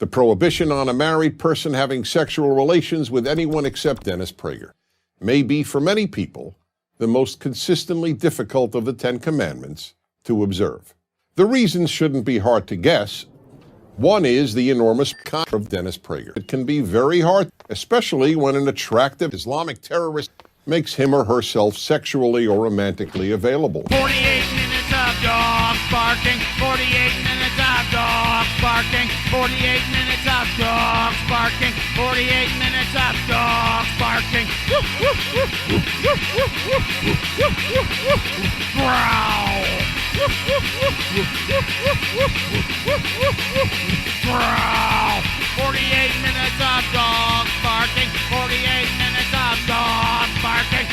The prohibition on a married person having sexual relations with anyone except Dennis Prager may be, for many people, the most consistently difficult of the 10 Commandments to observe. The reasons shouldn't be hard to guess. One is the enormous con of Dennis Prager. It can be very hard, especially when an attractive Islamic terrorist makes him or herself sexually or romantically available. 48 minutes of dogs barking, 48 minutes of dogs barking, 48 minutes of dogs barking, 48 minutes of dogs barking. Growl. Growl. 48 minutes of dogs barking, 48 minutes of dogs barking.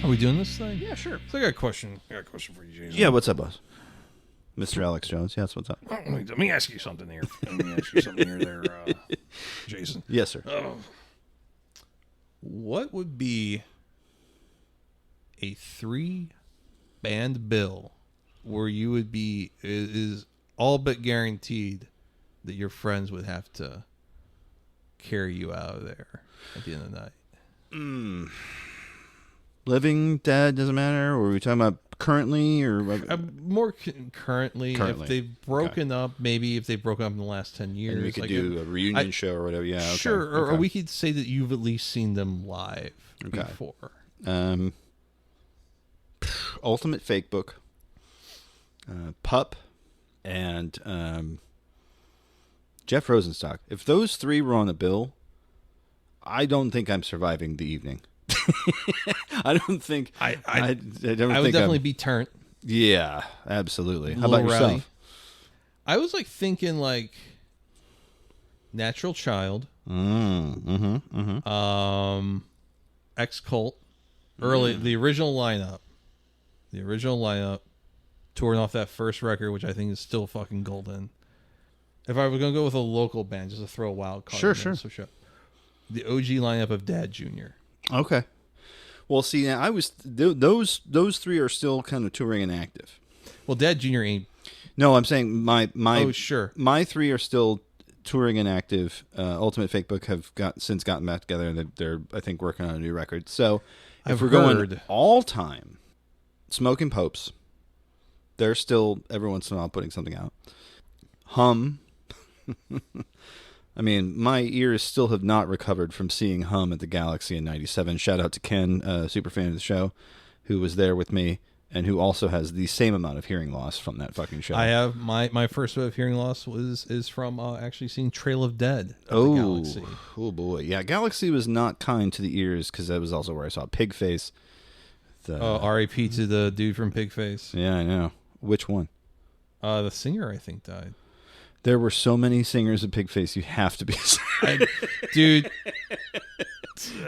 Are we doing this thing? Yeah, sure. So I got a question. For you, Jason. Yeah, what's up, boss? Mr. Alex Jones. Yes, what's up? Let me ask you something here. Jason. Yes, sir. What would be a 3-band bill where you would be is all but guaranteed that your friends would have to carry you out of there at the end of the night? Living, dead, doesn't matter? Or are we talking about currently? Or more currently. Currently. If they've broken up, maybe if they've broken up in the last 10 years. And we could do a reunion show or whatever. Yeah, okay. Sure, or Okay. we could say that you've at least seen them live before. Ultimate Fake Book, Pup, and Jeff Rosenstock. If those three were on the bill, I don't think I'm surviving the evening. I don't think I would definitely be turned. Yeah, absolutely. How Little about yourself? rowdy. I was thinking Natural Child, X-Cult, the original lineup, touring off that first record, which I think is still fucking golden. If I was gonna go with a local band, just to throw a wild card, Sure. The OG lineup of Dad Jr. Okay. Well, see, now those three are still kind of touring and active. Well, Dad Jr. ain't. No, I'm saying my sure. My three are still touring and active. Ultimate Fake Book have since gotten back together, and they're I think working on a new record. So if we're going all time, Smoking Popes, they're still every once in a while putting something out. Hum. I mean, my ears still have not recovered from seeing Hum at the Galaxy in '97. Shout out to Ken, super fan of the show, who was there with me and who also has the same amount of hearing loss from that fucking show. I have my first bit of hearing loss is from actually seeing Trail of Dead at the Galaxy. Oh boy, yeah, Galaxy was not kind to the ears because that was also where I saw Pigface. R.I.P. to the dude from Pigface. Yeah, I know. Which one? The singer, I think, died. There were so many singers of Pigface. You have to be, dude.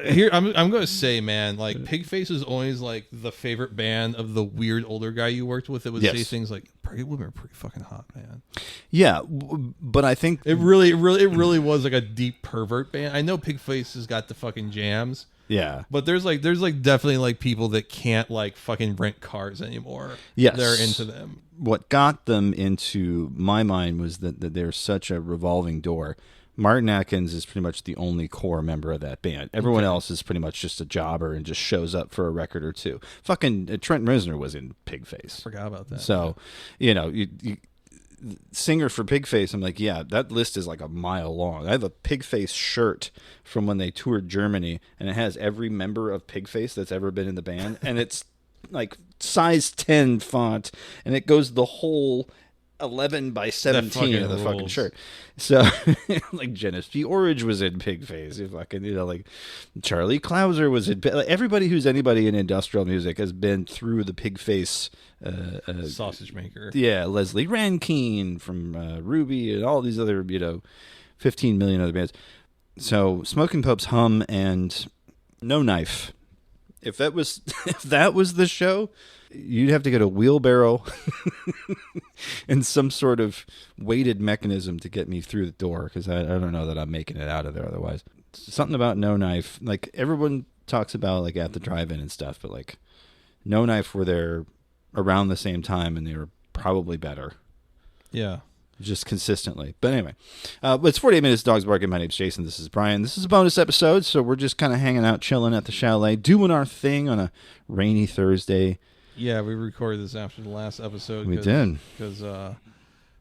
Here, I'm going to say, man, Pigface is always the favorite band of the weird older guy you worked with that would say things like, "Pretty women are pretty fucking hot, man." Yeah, but I think it really was a deep pervert band. I know Pigface has got the fucking jams. Yeah, but there's definitely people that can't fucking rent cars anymore. Yes, they're into them. What got them into my mind was that they're such a revolving door. Martin Atkins is pretty much the only core member of that band. Everyone else is pretty much just a jobber and just shows up for a record or two. Fucking Trent Reznor was in Pigface. Forgot about that. So, you singer for Pigface, I'm like, yeah, that list is a mile long. I have a Pigface shirt from when they toured Germany, and it has every member of Pigface that's ever been in the band, and it's size 10 font, and it goes the whole 11 by 17 of the fucking shirt. So, Genesis P. Orridge was in Pigface. Charlie Clouser was in. Everybody who's anybody in industrial music has been through the Pigface. Sausage Maker. Yeah, Leslie Rankine from Ruby and all these other 15 million other bands. So Smoking Popes, Hum, and No Knife. If that was the show, you'd have to get a wheelbarrow and some sort of weighted mechanism to get me through the door, because I don't know that I'm making it out of there otherwise. Something about No Knife, everyone talks about at the drive-in and stuff, but No Knife were there around the same time, and they were probably better. Yeah. Just consistently. But anyway, it's 48 Minutes, Dogs Barking. My name's Jason. This is Brian. This is a bonus episode, so we're just kind of hanging out, chilling at the chalet, doing our thing on a rainy Thursday. Yeah, we recorded this after the last episode. We did. Because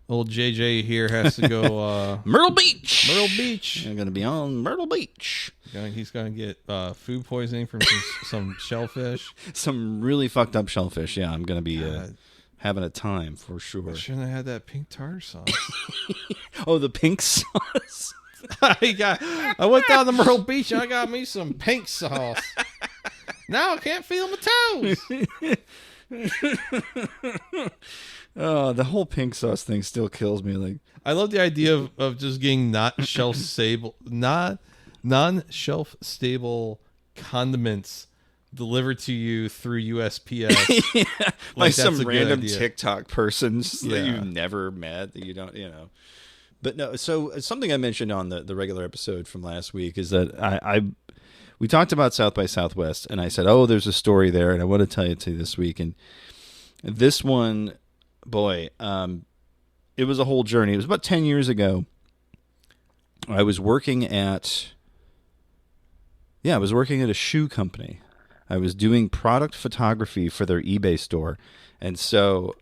old JJ here has to go... Myrtle Beach! Myrtle Beach. I'm going to be on Myrtle Beach. He's going to get food poisoning from some shellfish. Some really fucked up shellfish. Yeah, I'm going to be... having a time for sure. I shouldn't have had that pink tartar sauce. Oh, the pink sauce. I went down to Myrtle Beach and I got me some pink sauce. Now I can't feel my toes. Oh, the whole pink sauce thing still kills me. Like, I love the idea of just getting non-shelf stable condiments delivered to you through USPS. yeah, by Like, some that's a good random idea. TikTok person that Yeah. you've never met, that you don't, But no, so something I mentioned on the regular episode from last week is that we talked about South by Southwest, and I said, oh, there's a story there, and I want to tell it to you this week. And this one, boy, it was a whole journey. It was about 10 years ago. I was working at a shoe company. I was doing product photography for their eBay store. And so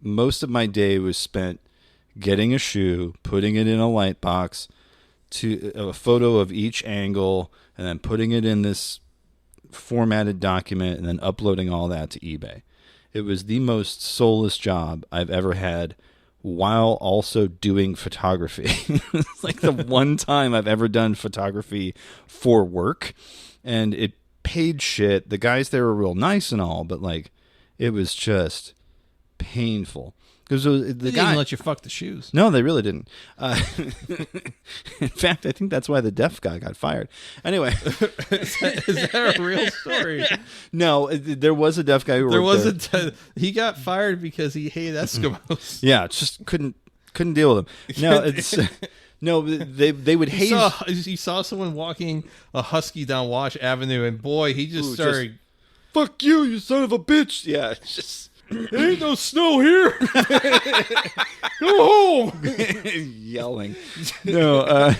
most of my day was spent getting a shoe, putting it in a light box, to a photo of each angle, and then putting it in this formatted document and then uploading all that to eBay. It was the most soulless job I've ever had while also doing photography. It's like the one time I've ever done photography for work, and it paid shit. The guys there were real nice and all, but like it was just painful because the They guy didn't let you fuck the shoes. No, they really didn't. In fact, I think that's why the deaf guy got fired. Anyway, Is that a real story? no, there was a deaf guy who worked there. He got fired because he hated Eskimos. Yeah, just couldn't deal with them. No, it's no. They would haze. He saw someone walking a husky down Wash Avenue, and boy, he just started. Fuck you, you son of a bitch! Yeah, it's just There ain't no snow here. Go home. yelling. No,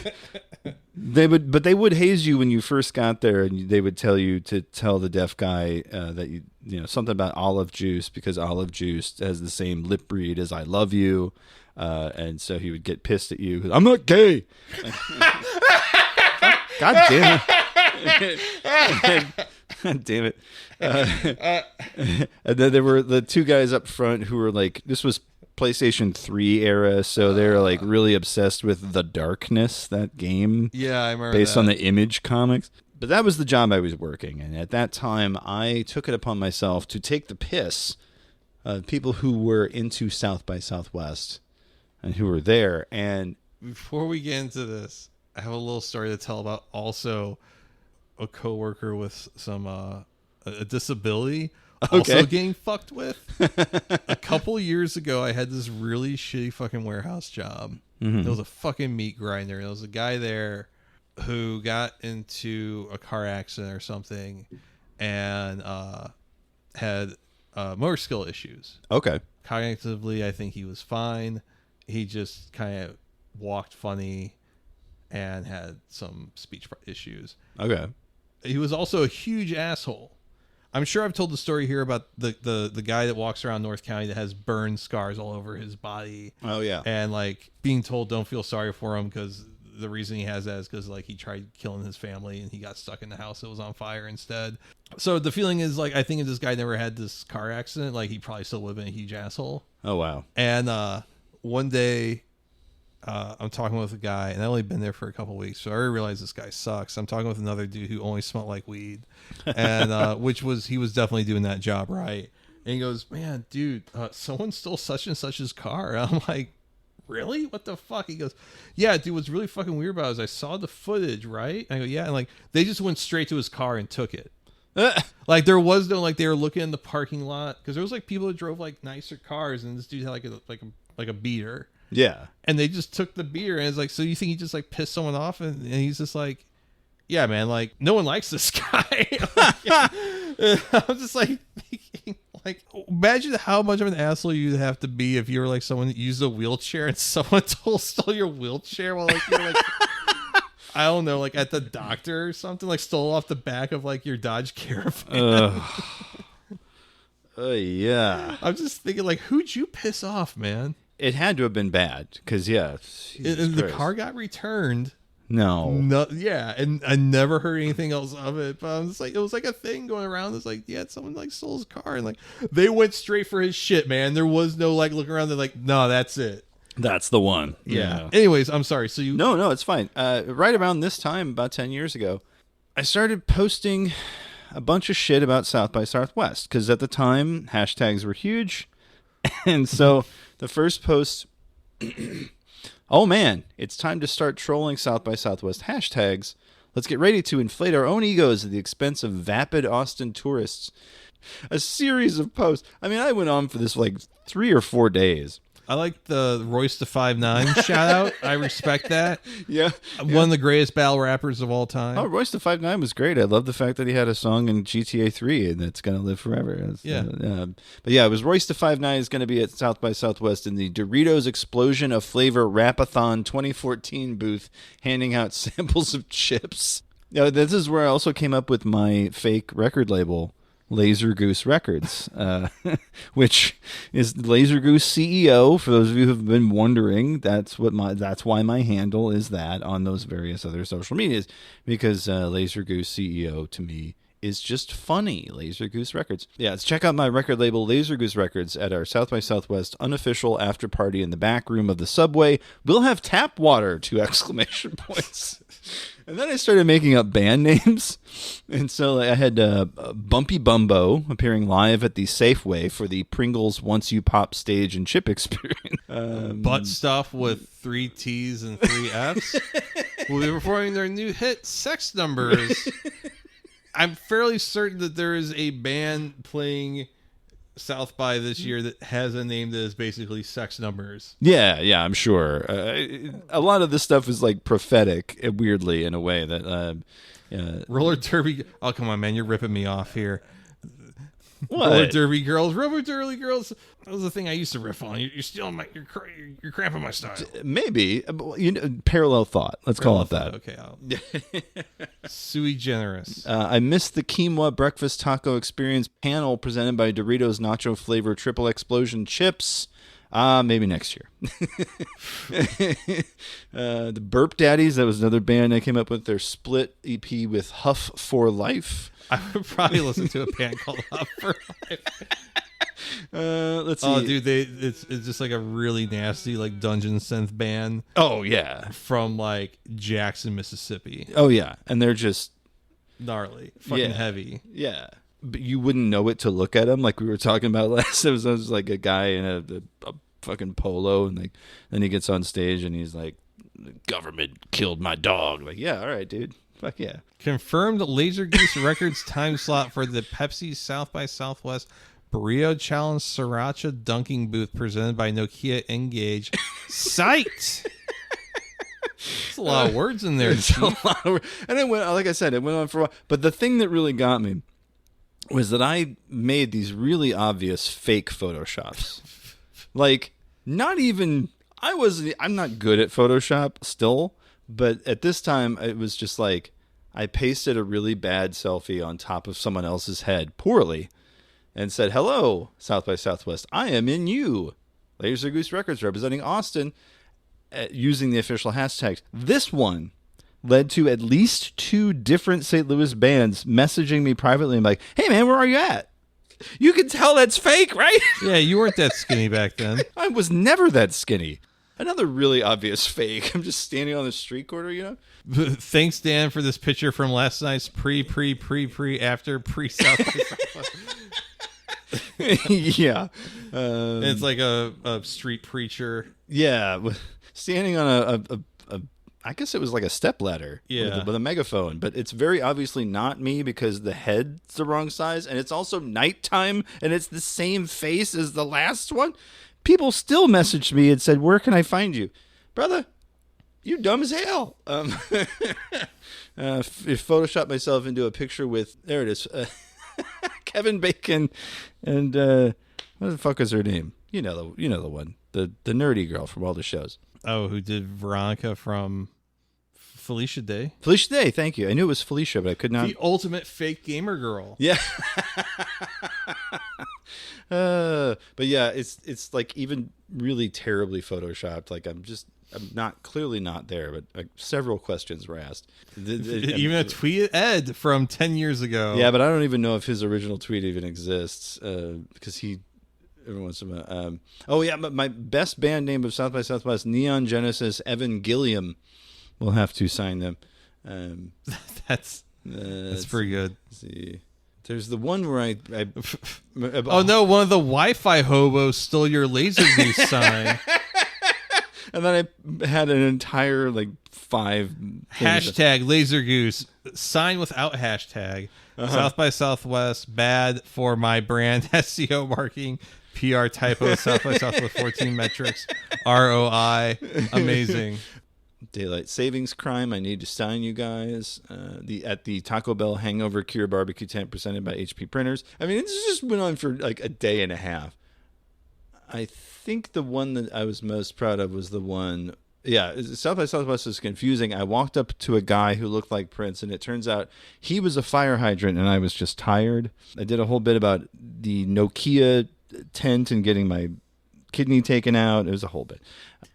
they would haze you when you first got there, and they would tell you to tell the deaf guy that you know something about olive juice, because olive juice has the same lip read as "I love you," and so he would get pissed at you. I'm not gay. God damn it. God damn it. And then there were the two guys up front who were like, this was PlayStation 3 era, so they're like really obsessed with The Darkness, that game. Yeah, I remember based that. on the Image comics. But that was the job I was working, and at that time I took it upon myself to take the piss of people who were into South by Southwest and who were there. And Before we get into this, I have a little story to tell about also a coworker with some a disability also getting fucked with. A couple years ago, I had this really shitty fucking warehouse job. Mm-hmm. There was a fucking meat grinder. There was a guy there who got into a car accident or something and had motor skill issues. okay. Cognitively, I think he was fine. He just kind of walked funny and had some speech issues. Okay. He was also a huge asshole. I'm sure I've told the story here about the guy that walks around North County that has burn scars all over his body. Oh, yeah. And like being told don't feel sorry for him because the reason he has that is because like he tried killing his family and he got stuck in the house that was on fire instead. So the feeling is like, I think if this guy never had this car accident, like he probably still would have been a huge asshole. Oh, wow. And one day I'm talking with a guy, and I've only been there for a couple of weeks, so I already realized this guy sucks. I'm talking with another dude who only smelled like weed, and he was definitely doing that job right. And he goes, "Man, dude, someone stole such and such's car." And I'm like, "Really? What the fuck?" He goes, "Yeah, dude. What's really fucking weird about it is I saw the footage, right?" And I go, "Yeah," and like they just went straight to his car and took it. Like there was no like they were looking in the parking lot because there was like people that drove like nicer cars, and this dude had like a beater. Yeah. And they just took the beer, and it's like, so you think he just like pissed someone off? And he's just like, yeah, man, like no one likes this guy. I'm just like, Like, imagine how much of an asshole you'd have to be if you were like someone that used a wheelchair and someone stole your wheelchair while like you're like I don't know, like at the doctor or something, like stole off the back of like your Dodge Caravan. Yeah. I'm just thinking, like, who'd you piss off, man? It had to have been bad because, yeah. And the car got returned. No. Yeah, and I never heard anything else of it. But I'm just like, it was like a thing going around. It's like, yeah, someone like stole his car, and like they went straight for his shit, man. There was no like looking around. They're like, no, that's it. That's the one. Yeah. Anyways, I'm sorry. So you? No, it's fine. Right around this time, about 10 years ago, I started posting a bunch of shit about South by Southwest because at the time hashtags were huge, and so the first post. Oh man, it's time to start trolling South by Southwest hashtags. Let's get ready to inflate our own egos at the expense of vapid Austin tourists. A series of posts. I mean, I went on for this for like 3 or 4 days. I like the Royce the 5'9" shout out. I respect that. Yeah. One of the greatest battle rappers of all time. Oh, Royce the 5'9" was great. I love the fact that he had a song in GTA 3 and it's going to live forever. But yeah, it was Royce the 5'9" is going to be at South by Southwest in the Doritos Explosion of Flavor Rapathon 2014 booth, handing out samples of chips. Now, this is where I also came up with my fake record label, Laser Goose Records, which is Laser Goose CEO. For those of you who have been wondering, that's why my handle is that on those various other social medias, because Laser Goose CEO to me is just funny. Laser Goose Records. Yeah, let's check out my record label, Laser Goose Records, at our South by Southwest unofficial after party in the back room of the subway. We'll have tap water! 2 exclamation points. And then I started making up band names. And so I had Bumpy Bumbo appearing live at the Safeway for the Pringles Once You Pop stage and chip experience. Butt Stuff with 3 T's and 3 F's will be performing their new hit, Sex Numbers. I'm fairly certain that there is a band playing South by this year that has a name that is basically Sex Numbers. Yeah, I'm sure. A lot of this stuff is like prophetic, weirdly, in a way that Roller Derby. Oh, come on, man, you're ripping me off here. What? Roller Derby girls, Roller Derby girls. That was the thing I used to riff on. You're stealing you're cramping my style. Maybe, parallel thought. Let's call it that. Okay, sui generis. I missed the quinoa breakfast taco experience panel presented by Doritos Nacho Flavor Triple Explosion Chips. Maybe next year. The Burp Daddies, that was another band I came up with. Their split EP with Huff for Life. I would probably listen to a band called Huff for Life. Let's see. Oh, dude, it's just like a really nasty like dungeon synth band. Oh yeah, from like Jackson, Mississippi. Oh yeah, and they're just gnarly, fucking heavy. Yeah, but you wouldn't know it to look at them, like we were talking about last. It was like a guy in a fucking polo, and then he gets on stage and he's like, "The government killed my dog." Like, yeah, all right, dude. Fuck yeah. Confirmed Laser Goose Records time slot for the Pepsi South by Southwest Burrito Challenge Sriracha Dunking Booth presented by Nokia Engage. Psyched! There's a lot of words in there. And it went, like I said, it went on for a while. But the thing that really got me was that I made these really obvious fake Photoshops. Like, not even, I'm not good at Photoshop still, but at this time, it was just like, I pasted a really bad selfie on top of someone else's head, poorly, and said, "Hello, South by Southwest. I am in you. Laser Goose Records representing Austin," using the official hashtags. This one led to at least 2 different St. Louis bands messaging me privately and like, "Hey man, where are you at? You can tell that's fake, right?" Yeah, you weren't that skinny back then. I was never that skinny. Another really obvious fake. I'm just standing on the street corner, you know? Thanks, Dan, for this picture from last night's after South by Southwest. Yeah. It's like a street preacher. Yeah. Standing on a I guess it was like a stepladder. Yeah. With a megaphone. But it's very obviously not me because the head's the wrong size. And it's also nighttime. And it's the same face as the last one. People still messaged me and said, "Where can I find you?" Brother, you dumb as hell. Photoshopped myself into a picture with, there it is. Kevin Bacon, and what the fuck is her name? You know the one, the nerdy girl from all the shows. Oh, who did Veronica from Felicia Day? Felicia Day, thank you. I knew it was Felicia, but I could not. The ultimate fake gamer girl. Yeah. But yeah, it's like even really terribly photoshopped. Like I'm clearly not there, but several questions were asked. Even a tweet Ed from 10 years ago. Yeah, but I don't even know if his original tweet even exists because he every once in a while. Oh yeah, but my best band name of South by Southwest, Neon Genesis, Evan Gilliam. We'll have to sign them. That's pretty good. Let's see. There's the one where I oh no, one of the Wi-Fi hobos stole your laser goose sign. And then I had an entire 5 hashtag laser goose sign without hashtag. South by Southwest bad for my brand SEO marketing. PR typo South by Southwest 14 metrics ROI amazing. Daylight savings crime. I need to sign you guys. At the Taco Bell Hangover Cure Barbecue Tent presented by HP Printers. I mean, this just went on for a day and a half. I think the one that I was most proud of was the one. Yeah, South by Southwest is confusing. I walked up to a guy who looked like Prince, and it turns out he was a fire hydrant, and I was just tired. I did a whole bit about the Nokia tent and getting my kidney taken out. It was a whole bit.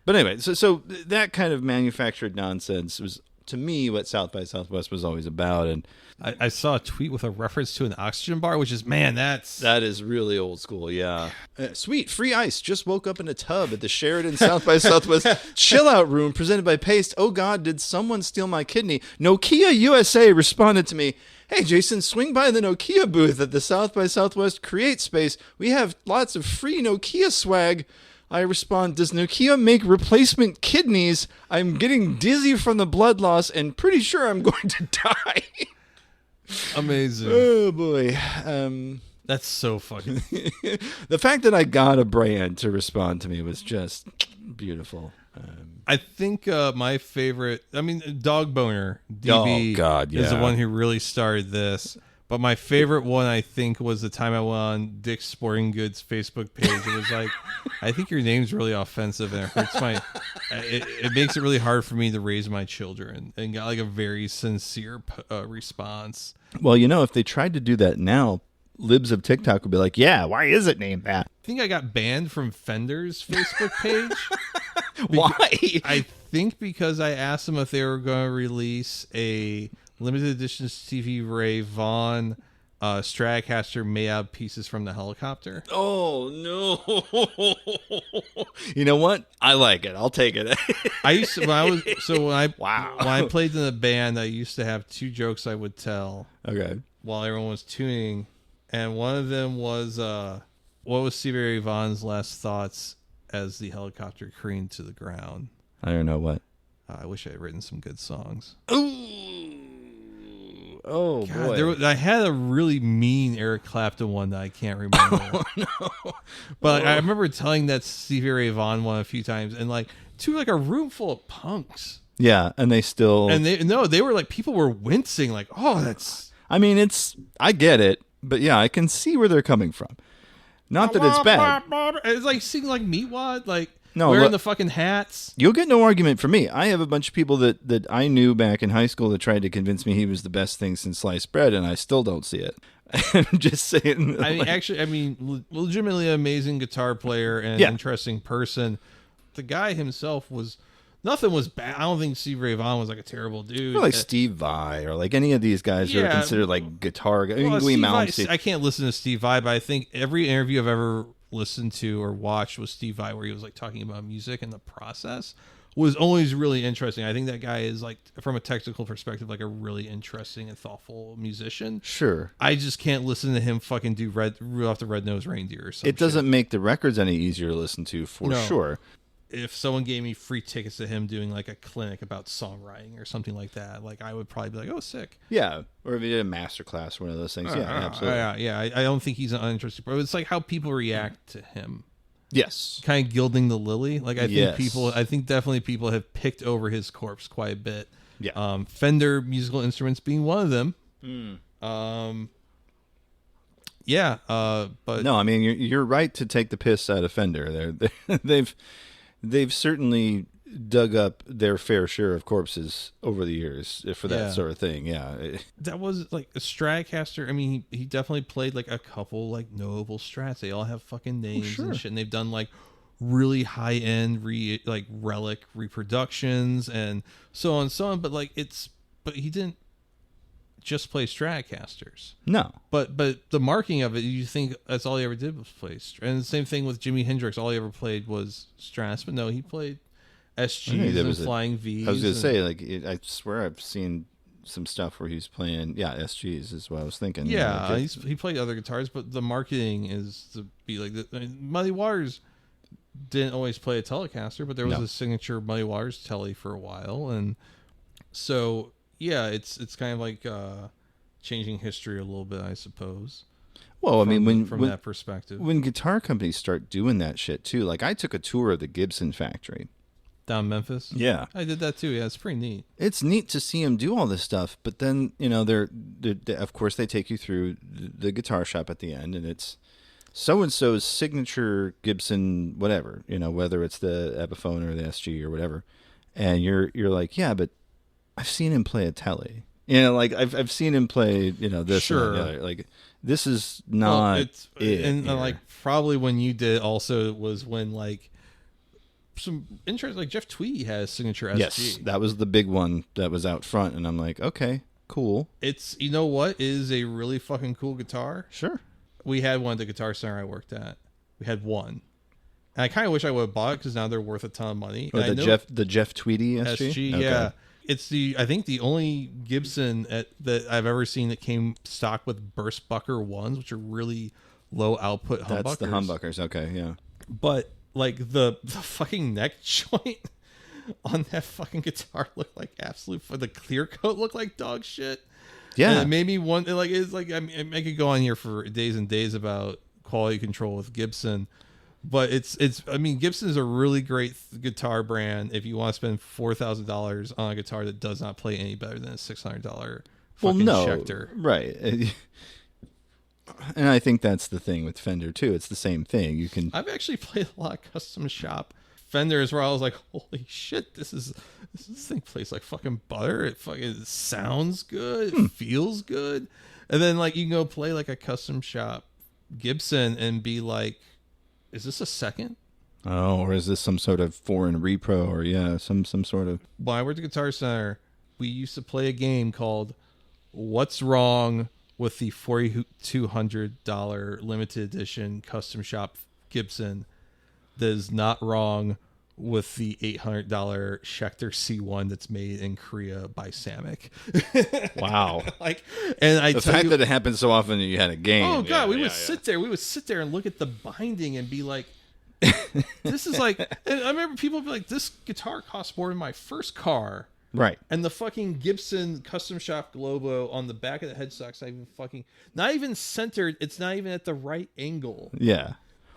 But anyway, so that kind of manufactured nonsense was, to me, what South by Southwest was always about. And I saw a tweet with a reference to an oxygen bar, which is, man, that is really old school, yeah. Sweet, free ice. Just woke up in a tub at the Sheridan South by Southwest chill out room presented by Paste. Oh, God, did someone steal my kidney? Nokia USA responded to me, hey, Jason, swing by the Nokia booth at the South by Southwest Create Space. We have lots of free Nokia swag. I respond, does Nokia make replacement kidneys? I'm getting dizzy from the blood loss and pretty sure I'm going to die. Amazing. Oh, boy. That's so fucking... The fact that I got a brand to respond to me was just beautiful. I think my favorite... I mean, Dog Boner, DB, oh, God, yeah. is the one who really started this. But my favorite one, I think, was the time I went on Dick's Sporting Goods Facebook page. It was like, I think your name's really offensive, and it hurts it makes it really hard for me to raise my children. And got a very sincere response. Well, if they tried to do that now, libs of TikTok would be like, yeah, why is it named that? I think I got banned from Fender's Facebook page. Why? I think because I asked them if they were going to release a limited edition Stevie Ray Vaughn Stratocaster made out of pieces from the helicopter. Oh, no. You know what? I like it. I'll take it. I used to, when I played in the band, I used to have 2 jokes I would tell. Okay. While everyone was tuning. And one of them was, what was Stevie Ray Vaughan's last thoughts as the helicopter careened to the ground? I don't know what. I wish I had written some good songs. Ooh. Oh, God, boy. I had a really mean Eric Clapton one that I can't remember. Oh, no. But I remember telling that Stevie Ray Vaughan one a few times, and to a room full of punks. Yeah, and they still... And they were people were wincing, oh, that's... I mean, I get it, but yeah, I can see where they're coming from. Not that it's bad. It's like singing Meatwad, no, wearing the fucking hats. You'll get no argument from me. I have a bunch of people that I knew back in high school that tried to convince me he was the best thing since sliced bread, and I still don't see it. I'm just saying. Legitimately amazing guitar player and interesting person. The guy himself was... Nothing was bad. I don't think Steve Ray Vaughan was a terrible dude. Or Steve Vai or any of these guys who are considered guitar guys. I can't listen to Steve Vai, but I think every interview I've ever listened to or watched with Steve Vai where he was talking about music and the process was always really interesting. I think that guy is from a technical perspective a really interesting and thoughtful musician. Sure. I just can't listen to him fucking do Rudolph the Red-Nosed Reindeer or something. It doesn't make the records any easier to listen to for sure. If someone gave me free tickets to him doing a clinic about songwriting or something like that, I would probably be like, oh, sick. Yeah. Or if he did a master class, one of those things. Absolutely. Yeah. I don't think he's an uninteresting person. It's how people react to him. Yes. Kind of gilding the lily. I think definitely people have picked over his corpse quite a bit. Yeah. Fender musical instruments being one of them. Yeah, but No, I mean you're right to take the piss out of Fender. They've certainly dug up their fair share of corpses over the years for that Yeah. sort of thing. Yeah. that was like a Stratocaster. I mean, he definitely played like a couple like notable Strats. They all have fucking names sure. and shit. And they've done like really high end like relic reproductions and so on and so on. But but he didn't just play Stratocasters. No. But the marking of it, you think that's all he ever did was play. And the same thing with Jimi Hendrix. All he ever played was Strats. But no, he played SGs and Flying Vs. I was going to say, like, I swear I've seen some stuff where he's playing, SGs is what I was thinking. Yeah, Like he played other guitars, but the marketing is to be like I mean, Muddy Waters didn't always play a Telecaster, but there was a signature Muddy Waters Tele for a while, and so yeah, it's kind of like changing history a little bit, I suppose. Well, I mean, from when that perspective, when guitar companies start doing that shit too, like I took a tour of the Gibson factory. down Memphis. Yeah. I did that too. Yeah, it's pretty neat. It's neat to see them do all this stuff, but then they're of course they take you through the guitar shop at the end, and it's so and so's signature Gibson, whatever, whether it's the Epiphone or the SG or whatever, and you're like, yeah, but I've seen him play a Tele, like I've seen him play, this, Sure. and the other. Like this is not it. And here. like probably when you did also was when like some interest, like Jeff Tweedy has signature SG. Yes, that was the big one that was out front, and I'm like, okay, cool, It's, you know what is a really fucking cool guitar? sure. We had one at the Guitar Center I worked at. We had one. And I kind of wish I would have bought it because now they're worth a ton of money. Or And I know the Jeff Tweedy SG. SG, Okay. yeah. It's I think the only Gibson that I've ever seen that came stock with burst bucker ones, which are really low output humbuckers. That's the humbuckers. Okay, yeah. But like the fucking neck joint on that fucking guitar looked like absolute. The clear coat looked like dog shit. Yeah. And it made me want, like, it's like, I mean, I could go on here for days and days about quality control with Gibson, but I mean, Gibson is a really great guitar brand if you want to spend $4,000 on a guitar that does not play any better than a $600 fucking Schecter. Right. And I think that's the thing with Fender too. It's the same thing. You can. I've actually played a lot of custom shop Fenders where I was like, holy shit, this thing plays like fucking butter. It fucking sounds good. It feels good. And then like you can go play like a custom shop Gibson and be like, is this a second? Oh, or is this some sort of foreign repro, or some sort of. When I worked at Guitar Center, we used to play a game called What's Wrong with the $4,200 limited edition custom shop Gibson that is not wrong with the $800 Schecter C1 that's made in Korea by Samick. Wow. Like, and I The tell fact you, that it happened so often that you had a game. oh god, we Yeah, would yeah. sit there. We would sit there and look at the binding and be like, "This is like." And I remember people would be like, "This guitar costs more than my first car." Right. And the fucking Gibson custom shop Globo on the back of the headstock's not even centered. It's not even at the right angle. Yeah.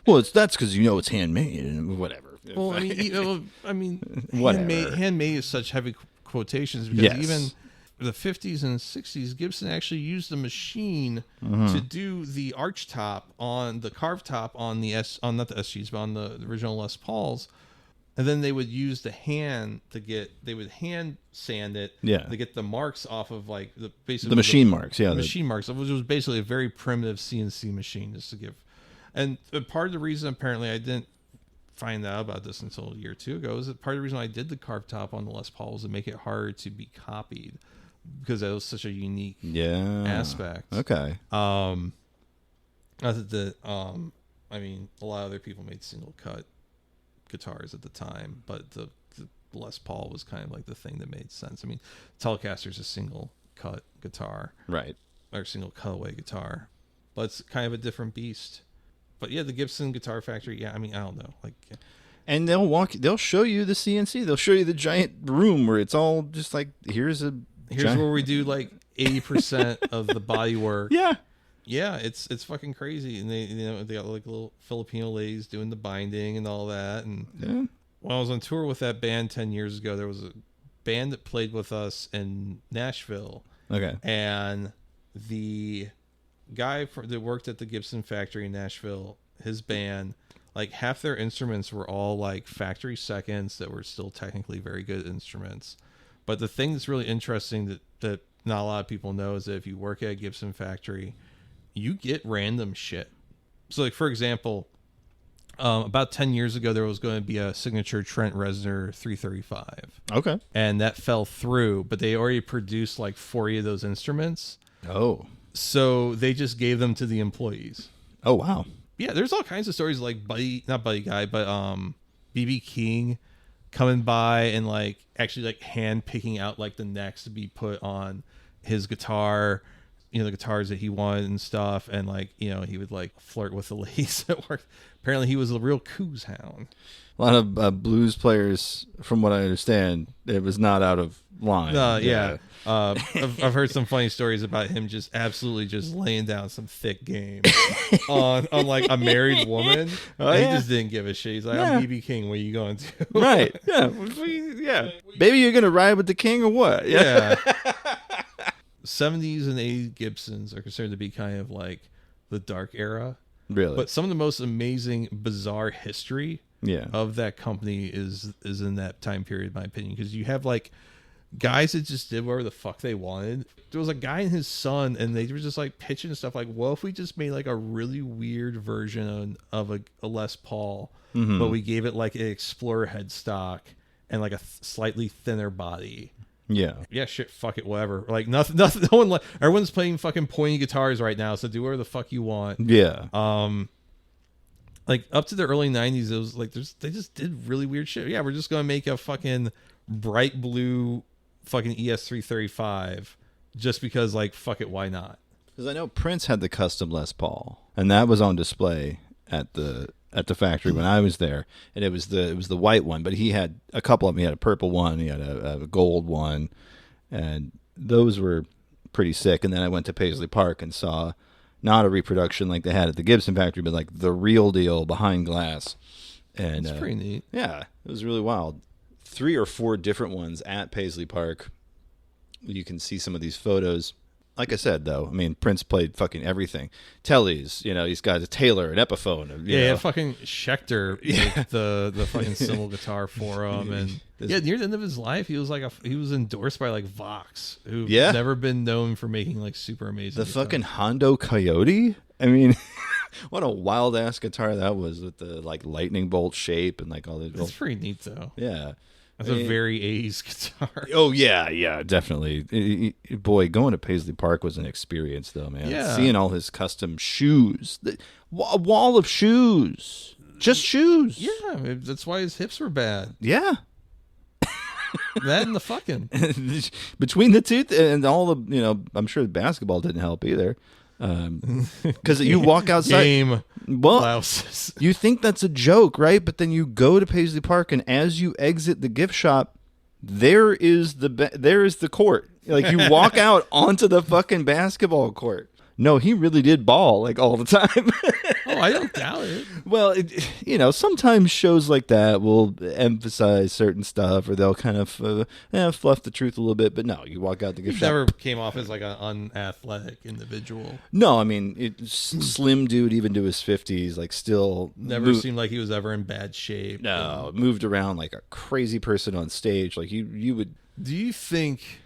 Well, that's because it's handmade and whatever. Well, I mean, Whatever. handmade is such heavy quotations because Yes. even the 50s and 60s, Gibson actually used a machine Mm-hmm. to do the arch top on the carved top on the not the SGs, but on the original Les Pauls. And then they would use the hand they would hand sand it to get the marks off of like basically The machine marks, yeah. the machine marks. It was basically a very primitive CNC machine just to give. And part of the reason apparently I didn't find out about this until a year or two ago is that part of the reason I did the carved top on the Les Paul was to make it harder to be copied because that was such a unique aspect. Okay. Not that I mean, a lot of other people made single cut guitars at the time, but the Les Paul was kind of like the thing that made sense. I mean, Telecaster's a single cut guitar, Right. or single cutaway guitar, but it's kind of a different beast. But yeah, the Gibson Guitar Factory. Yeah, I mean, I don't know, like. And they'll show you the CNC. They'll show you the giant room where it's all just like, here's Where we do like 80% of the body work. Yeah. Yeah, it's fucking crazy, and they got like little Filipino ladies doing the binding and all that. And when I was on tour with that band 10 years ago, there was a band that played with us in Nashville. Okay. And the guy that worked at the Gibson factory in Nashville, his band, like half their instruments were all like factory seconds that were still technically very good instruments. But the thing that's really interesting that not a lot of people know is that if you work at a Gibson factory, you get random shit. So like, for example, about 10 years ago, there was going to be a signature Trent Reznor 335. Okay. And that fell through, but they already produced like 40 of those instruments. Oh. So they just gave them to the employees. Oh, wow. Yeah, there's all kinds of stories like not Buddy Guy, but BB King coming by and like actually like hand picking out like the necks to be put on his guitar, you know, the guitars that he wanted and stuff, and like, you know, he would like flirt with the ladies at work. Apparently he was a real coos hound. A lot of blues players, from what I understand, it was not out of line. Yeah. I've heard some funny stories about him just absolutely just laying down some thick game on like a married woman. And he just didn't give a shit. He's like, I'm BB King. Where you going to? Right. Yeah. Yeah. Baby, you're gonna ride with the king or what? Yeah. 70s and 80s Gibsons are considered to be kind of like the dark era. Really? But some of the most amazing, bizarre history of that company is in that time period, in my opinion, because you have like guys that just did whatever the fuck they wanted. There was a guy and his son, and they were just like pitching stuff like, well, if we just made like a really weird version of a Les Paul, but we gave it like an Explorer headstock and like a slightly thinner body. Yeah, shit, fuck it, whatever. Like nothing. No one like, everyone's playing fucking pointy guitars right now, so do whatever the fuck you want. Yeah. Like up to the early 90s, it was like they just did really weird shit. Yeah, we're just gonna make a fucking bright blue fucking ES335 just because, like, fuck it, why not? Because I know Prince had the custom Les Paul, and that was on display at the factory when I was there, and it was the white one, but he had a couple of them. He had a purple one, he had a gold one, and those were pretty sick. And then I went to Paisley Park and saw not a reproduction like they had at the Gibson factory, but like the real deal behind glass. And it's pretty neat. Yeah, it was really wild. 3 or 4 different ones at Paisley Park. You can see some of these photos. Like I said, though, I mean, Prince played fucking everything. Tellys, you know, he's got a Taylor, an Epiphone. Yeah, fucking Schecter made the fucking cymbal guitar for him, and near the end of his life, he was endorsed by like Vox, who've never been known for making like super amazing. The fucking Hondo Coyote. I mean, what a wild ass guitar that was, with the like lightning bolt shape and like all the. It's pretty neat though. Yeah. That's a very 80s guitar. Oh, yeah, definitely. Boy, going to Paisley Park was an experience, though, man. Yeah. Seeing all his custom shoes. A wall of shoes. Just shoes. Yeah, that's why his hips were bad. Yeah. That and the fucking. Between the two, and all the, you know, I'm sure the basketball didn't help either. Because you walk outside. Game blouses. You think that's a joke, right? But then you go to Paisley Park, and as you exit the gift shop, there is the court. Like, you walk out onto the fucking basketball court. No, he really did ball like all the time. Oh, I don't doubt it. Well, you know, sometimes shows like that will emphasize certain stuff, or they'll kind of fluff the truth a little bit. But no, you walk out the gift shop. Never came off as like an unathletic individual. No, I mean, slim dude, even to his 50s, like still never seemed like he was ever in bad shape. No, moved around like a crazy person on stage. Like you would. Do you think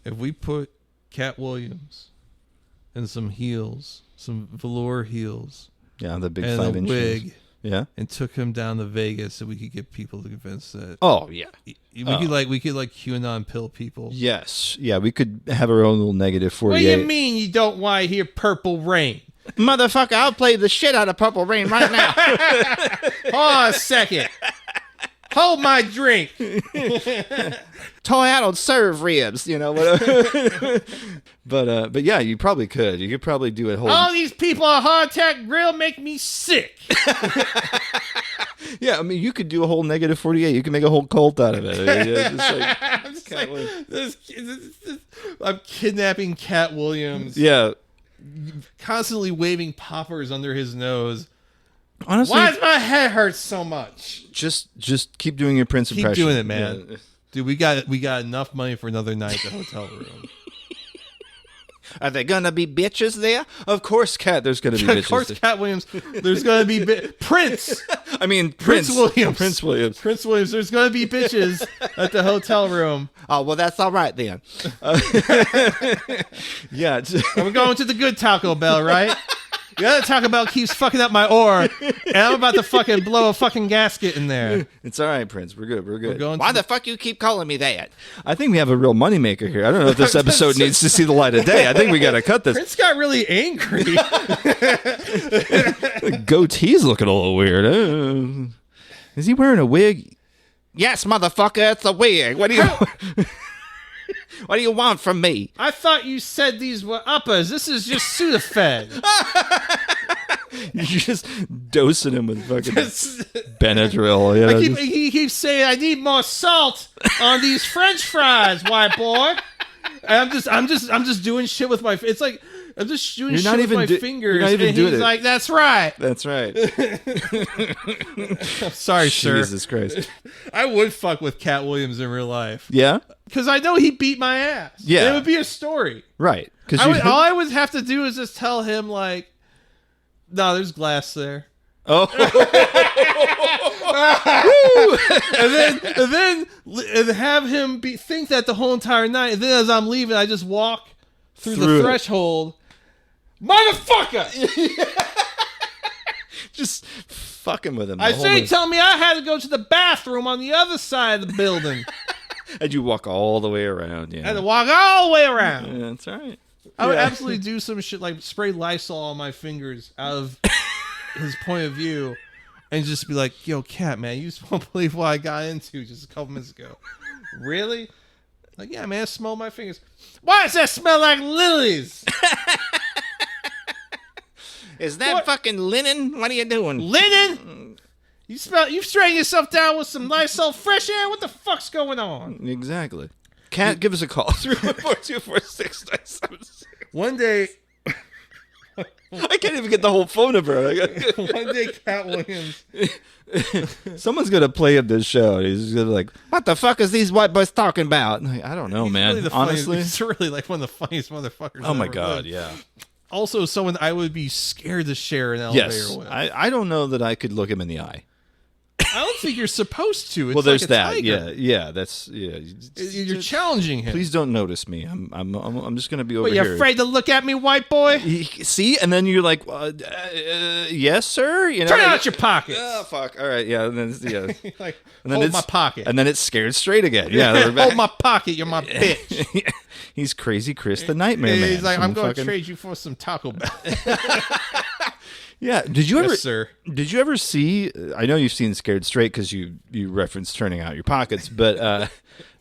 if we put Katt Williams and some heels, some velour heels, the big and 5-inch wig, and took him down to Vegas, so we could get people to convince that? Oh yeah, we could like QAnon pill people. Yes, yeah, we could have our own little negative 48. What do you mean you don't want to hear Purple Rain? Motherfucker, I'll play the shit out of Purple Rain right now. Hold on a second. Hold my drink. Toy, I don't serve ribs, you know. But yeah, you probably could. You could probably do a whole. All these people on Hard Attack Grill make me sick. Yeah, I mean, you could do a whole negative 48. You can make a whole cult out of it. I'm kidnapping Katt Williams. Yeah, constantly waving poppers under his nose. Honestly, why does my head hurt so much? Just keep doing your Prince impression. Keep doing it, man. Yeah. Dude, we got enough money for another night at the hotel room. Are there gonna be bitches there? Of course, Katt. There's gonna be bitches. Of course, there. Katt Williams. There's gonna be Prince. I mean, Prince Williams. Prince Williams. Prince Williams. There's gonna be bitches at the hotel room. Oh well, that's all right then. Yeah, I'm going to the good Taco Bell, right? The other Taco Bell keeps fucking up my ore, and I'm about to fucking blow a fucking gasket in there. it's all right, Prince. We're good. We're good. going Why to the fuck you keep calling me that? I think we have a real moneymaker here. I don't know if this episode needs to see the light of day. I think we got to cut this. Prince got really angry. The goatee's looking a little weird. Is he wearing a wig? Yes, motherfucker, it's a wig. What do you What do you want from me? I thought you said these were uppers. This is just Sudafed. You're just dosing him with fucking Benadryl. You know, He keeps saying I need more salt on these French fries, white boy. And I'm just doing shit with my. It's like I'm just doing shit with my fingers. You're not even and doing he's it. like, that's right. That's right. Sorry, sir. Jesus Christ. I would fuck with Katt Williams in real life. Yeah? Because I know he beat my ass. Yeah. It would be a story. Right. Because All I would have to do is just tell him, like, no, there's glass there. Oh. and have him think that the whole entire night. And then as I'm leaving, I just walk through the threshold. Motherfucker! Just fucking with him. I say, tell me I had to go to the bathroom on the other side of the building. And you walk all the way around. Yeah. I had to walk all the way around. Yeah, that's all right. I would absolutely do some shit like spray Lysol on my fingers out of his point of view and just be like, yo, Katt, man, you just won't believe what I got into just a couple minutes ago. Really? Like, yeah, man, smell my fingers. Why does that smell like lilies? Is that fucking linen? What are you doing? Linen? You straighten yourself down with some Lysol fresh air? What the fuck's going on? Exactly. Katt, give us a call. 314-246-976. One day, I can't even get the whole phone number. one day, Katt Williams. Someone's gonna play him this show. And he's gonna be like, "What the fuck is these white boys talking about?" Like, I don't know, He's man. really the Honestly, he's really like one of the funniest motherfuckers. oh my I've ever god, lived. yeah. Also, someone I would be scared to share an elevator Yes, with. I don't know that I could look him in the eye. I don't think you're supposed to. It's Well, there's like a that. tiger. Yeah. That's You're challenging him. Please don't notice me. I'm just gonna be over But here. you're afraid to look at me, white boy? See, and then you're like, yes, sir. You know, Turn like, out your pockets. Oh fuck! All right, yeah, and then Like, and then hold it's my pocket. and then it's scared straight again. Yeah, we're back. Hold my pocket. You're my bitch. He's Crazy Chris the Nightmare Man. He's like, from I'm going to fucking- trade you for some Taco Bell. Yeah. Did you ever? Yes, sir. Did you ever see? I know you've seen Scared Straight because you referenced turning out your pockets, but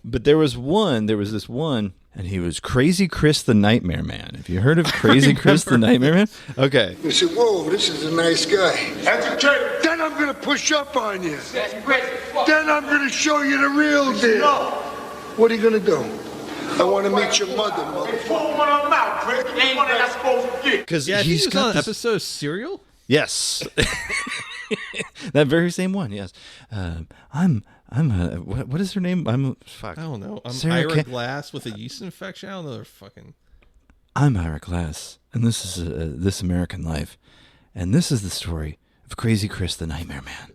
there was this one, and he was Crazy Chris the Nightmare Man. Have you heard of Crazy Chris the Nightmare Man? Okay. You say, whoa, this is a nice guy. That's a trick. Then I'm gonna push up on you. That's crazy. Then I'm gonna show you the real deal. No. What are you gonna do? I want to meet your mother, It's motherfucker. pull one of them out, Chris. Ain't one that supposed to get. Because Yeah, he's he was got on an this- episode of Serial. Yes. That very same one. Yes. What is her name? Fuck. I don't know. I'm Sarah Ira Ca- Glass with a yeast infection. I don't know. They're fucking. I'm Ira Glass, and this is This American Life, and this is the story of Crazy Chris the Nightmare Man.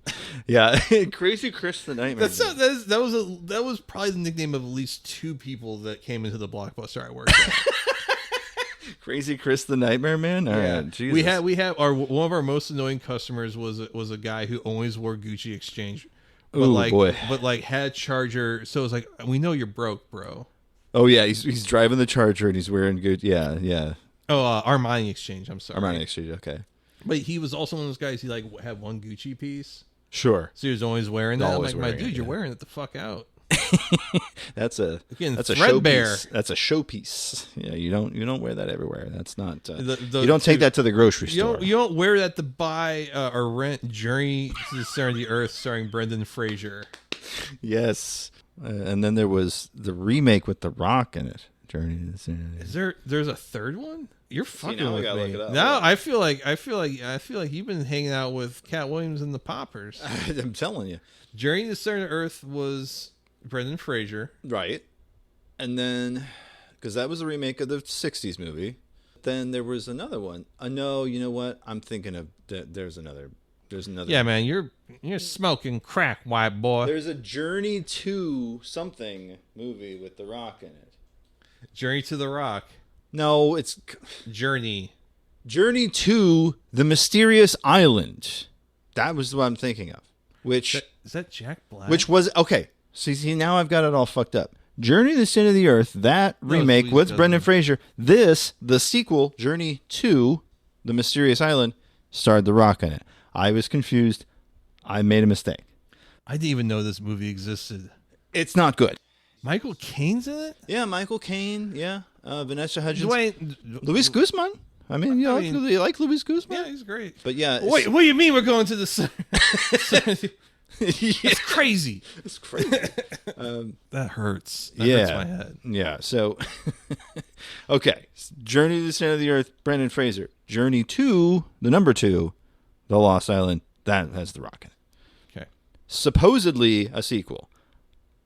Yeah, Crazy Chris the Nightmare Man. That was probably the nickname of at least two people that came into the Blockbuster I worked at. Crazy Chris the Nightmare Man. All right, Jesus. We have one of our most annoying customers was a guy who always wore Gucci Exchange, but Ooh, boy. but had Charger. So it was like, we know you're broke, bro. Oh yeah, he's driving the Charger and he's wearing good. Yeah. Oh, Armani Exchange. I'm sorry, Armani Exchange. Okay. But he was also one of those guys. He like had one Gucci piece, Sure. so he was always wearing that. Always I'm like, wearing my dude, it, you're yeah. wearing it the fuck out. That's a Again, that's a threadbare. showpiece. That's a showpiece. Yeah, you don't wear that everywhere. That's not. The- you don't take that to the grocery You store. don't wear that to buy or rent Journey to the Center of the Earth starring Brendan Fraser. Yes, and then there was the remake with The Rock in it. Journey to the Center. Is there's a third one? You're fucking now we with gotta me. look it up. Now I feel like you've been hanging out with Katt Williams and the Poppers. I'm telling you. Journey to the Center of the Earth was Brendan Fraser. Right, and then because that was a remake of the '60s movie. then there was another one. No, you know what? I'm thinking of there's another. Yeah, man, you're smoking crack, white boy. There's a Journey to something movie with The Rock in it. Journey to the Rock. No, it's Journey to the Mysterious Island. That was what I'm thinking of. Which is that Jack Black? Which was okay. See, now I've got it all fucked up. Journey to the Center of the Earth, that remake with Brendan Fraser. The sequel, Journey to the Mysterious Island, starred The Rock in it. I was confused. I made a mistake. I didn't even know this movie existed. It's not good. Michael Caine's in it? Yeah, Michael Caine. Yeah, Vanessa Hudgens. Dwayne, Luis Guzman. I mean, you like Luis Guzman? Yeah, he's great. But yeah. Wait, what do you mean we're going to the... That's crazy. It's crazy. That hurts. That hurts my head. Yeah. So, okay. Journey to the Center of the Earth, Brendan Fraser. Journey to the number 2, The Lost Island. That has The Rock in it. Okay. Supposedly a sequel.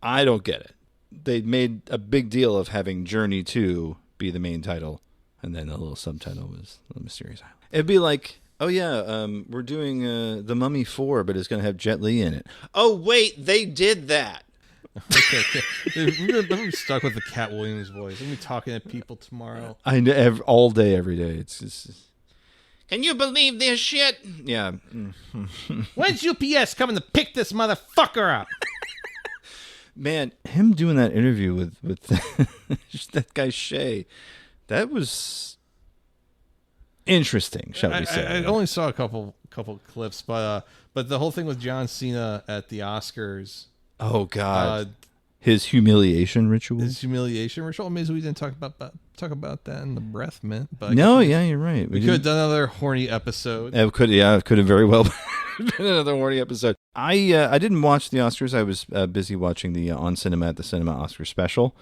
I don't get it. They made a big deal of having Journey 2 be the main title, and then a little subtitle was The Mysterious Island. It'd be like, oh yeah, we're doing The Mummy 4, but it's going to have Jet Li in it. Oh wait, they did that. Okay. We're going to be stuck with the Katt Williams voice. We're going to be talking to people tomorrow. I know, all day, every day. It's just... Can you believe this shit? Yeah. When's UPS coming to pick this motherfucker up? Man, him doing that interview with that guy Shay, that was interesting, shall we say? I only saw a couple clips, but the whole thing with John Cena at the Oscars. Oh God, his humiliation ritual. His humiliation ritual. Amazing we didn't talk about that in the breath mint. But no, yeah, you're right. We could have done another horny episode. It could have very well been another horny episode. I didn't watch the Oscars. I was busy watching the On Cinema at the Cinema Oscar special,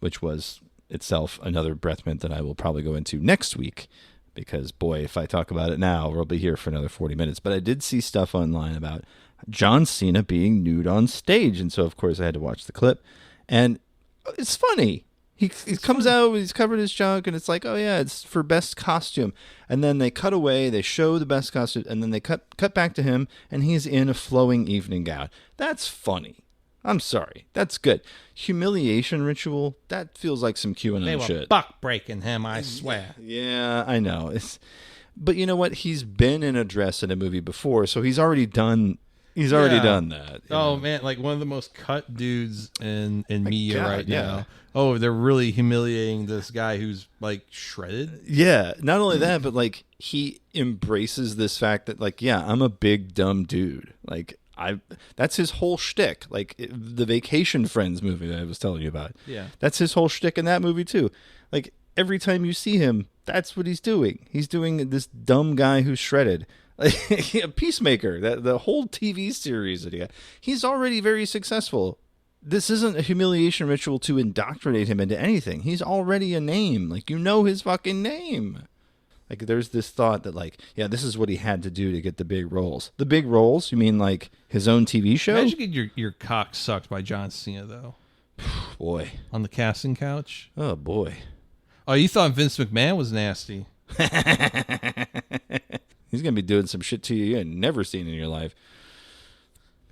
which was itself another breath mint that I will probably go into next week. Because, boy, if I talk about it now, we'll be here for another 40 minutes. But I did see stuff online about John Cena being nude on stage. And so, of course, I had to watch the clip. And it's funny. He comes out, he's covered his junk, and it's like, oh, yeah, it's for best costume. And then they cut away, they show the best costume, and then they cut back to him, and he's in a flowing evening gown. That's funny. I'm sorry. That's good. Humiliation ritual, that feels like some QAnon they were shit. Buck breaking him, I swear. Yeah, I know. But you know what? He's been in a dress in a movie before, so he's already done that. Oh, man, like one of the most cut dudes in media right now. Oh, they're really humiliating this guy who's like shredded. Yeah, not only that, but like he embraces this fact that like, yeah, I'm a big dumb dude. Like that's his whole shtick. Like the Vacation Friends movie that I was telling you about. Yeah. That's his whole shtick in that movie too. Like every time you see him, that's what he's doing. He's doing this dumb guy who's shredded. Like a Peacemaker, the whole TV series that he got. He's already very successful. This isn't a humiliation ritual to indoctrinate him into anything. He's already a name. Like, you know his fucking name. Like, there's this thought that, like, yeah, this is what he had to do to get the big roles. The big roles? You mean, like, his own TV show? Imagine getting your cock sucked by John Cena, though. Boy. On the casting couch? Oh, boy. Oh, you thought Vince McMahon was nasty. He's going to be doing some shit to you ain't never seen in your life.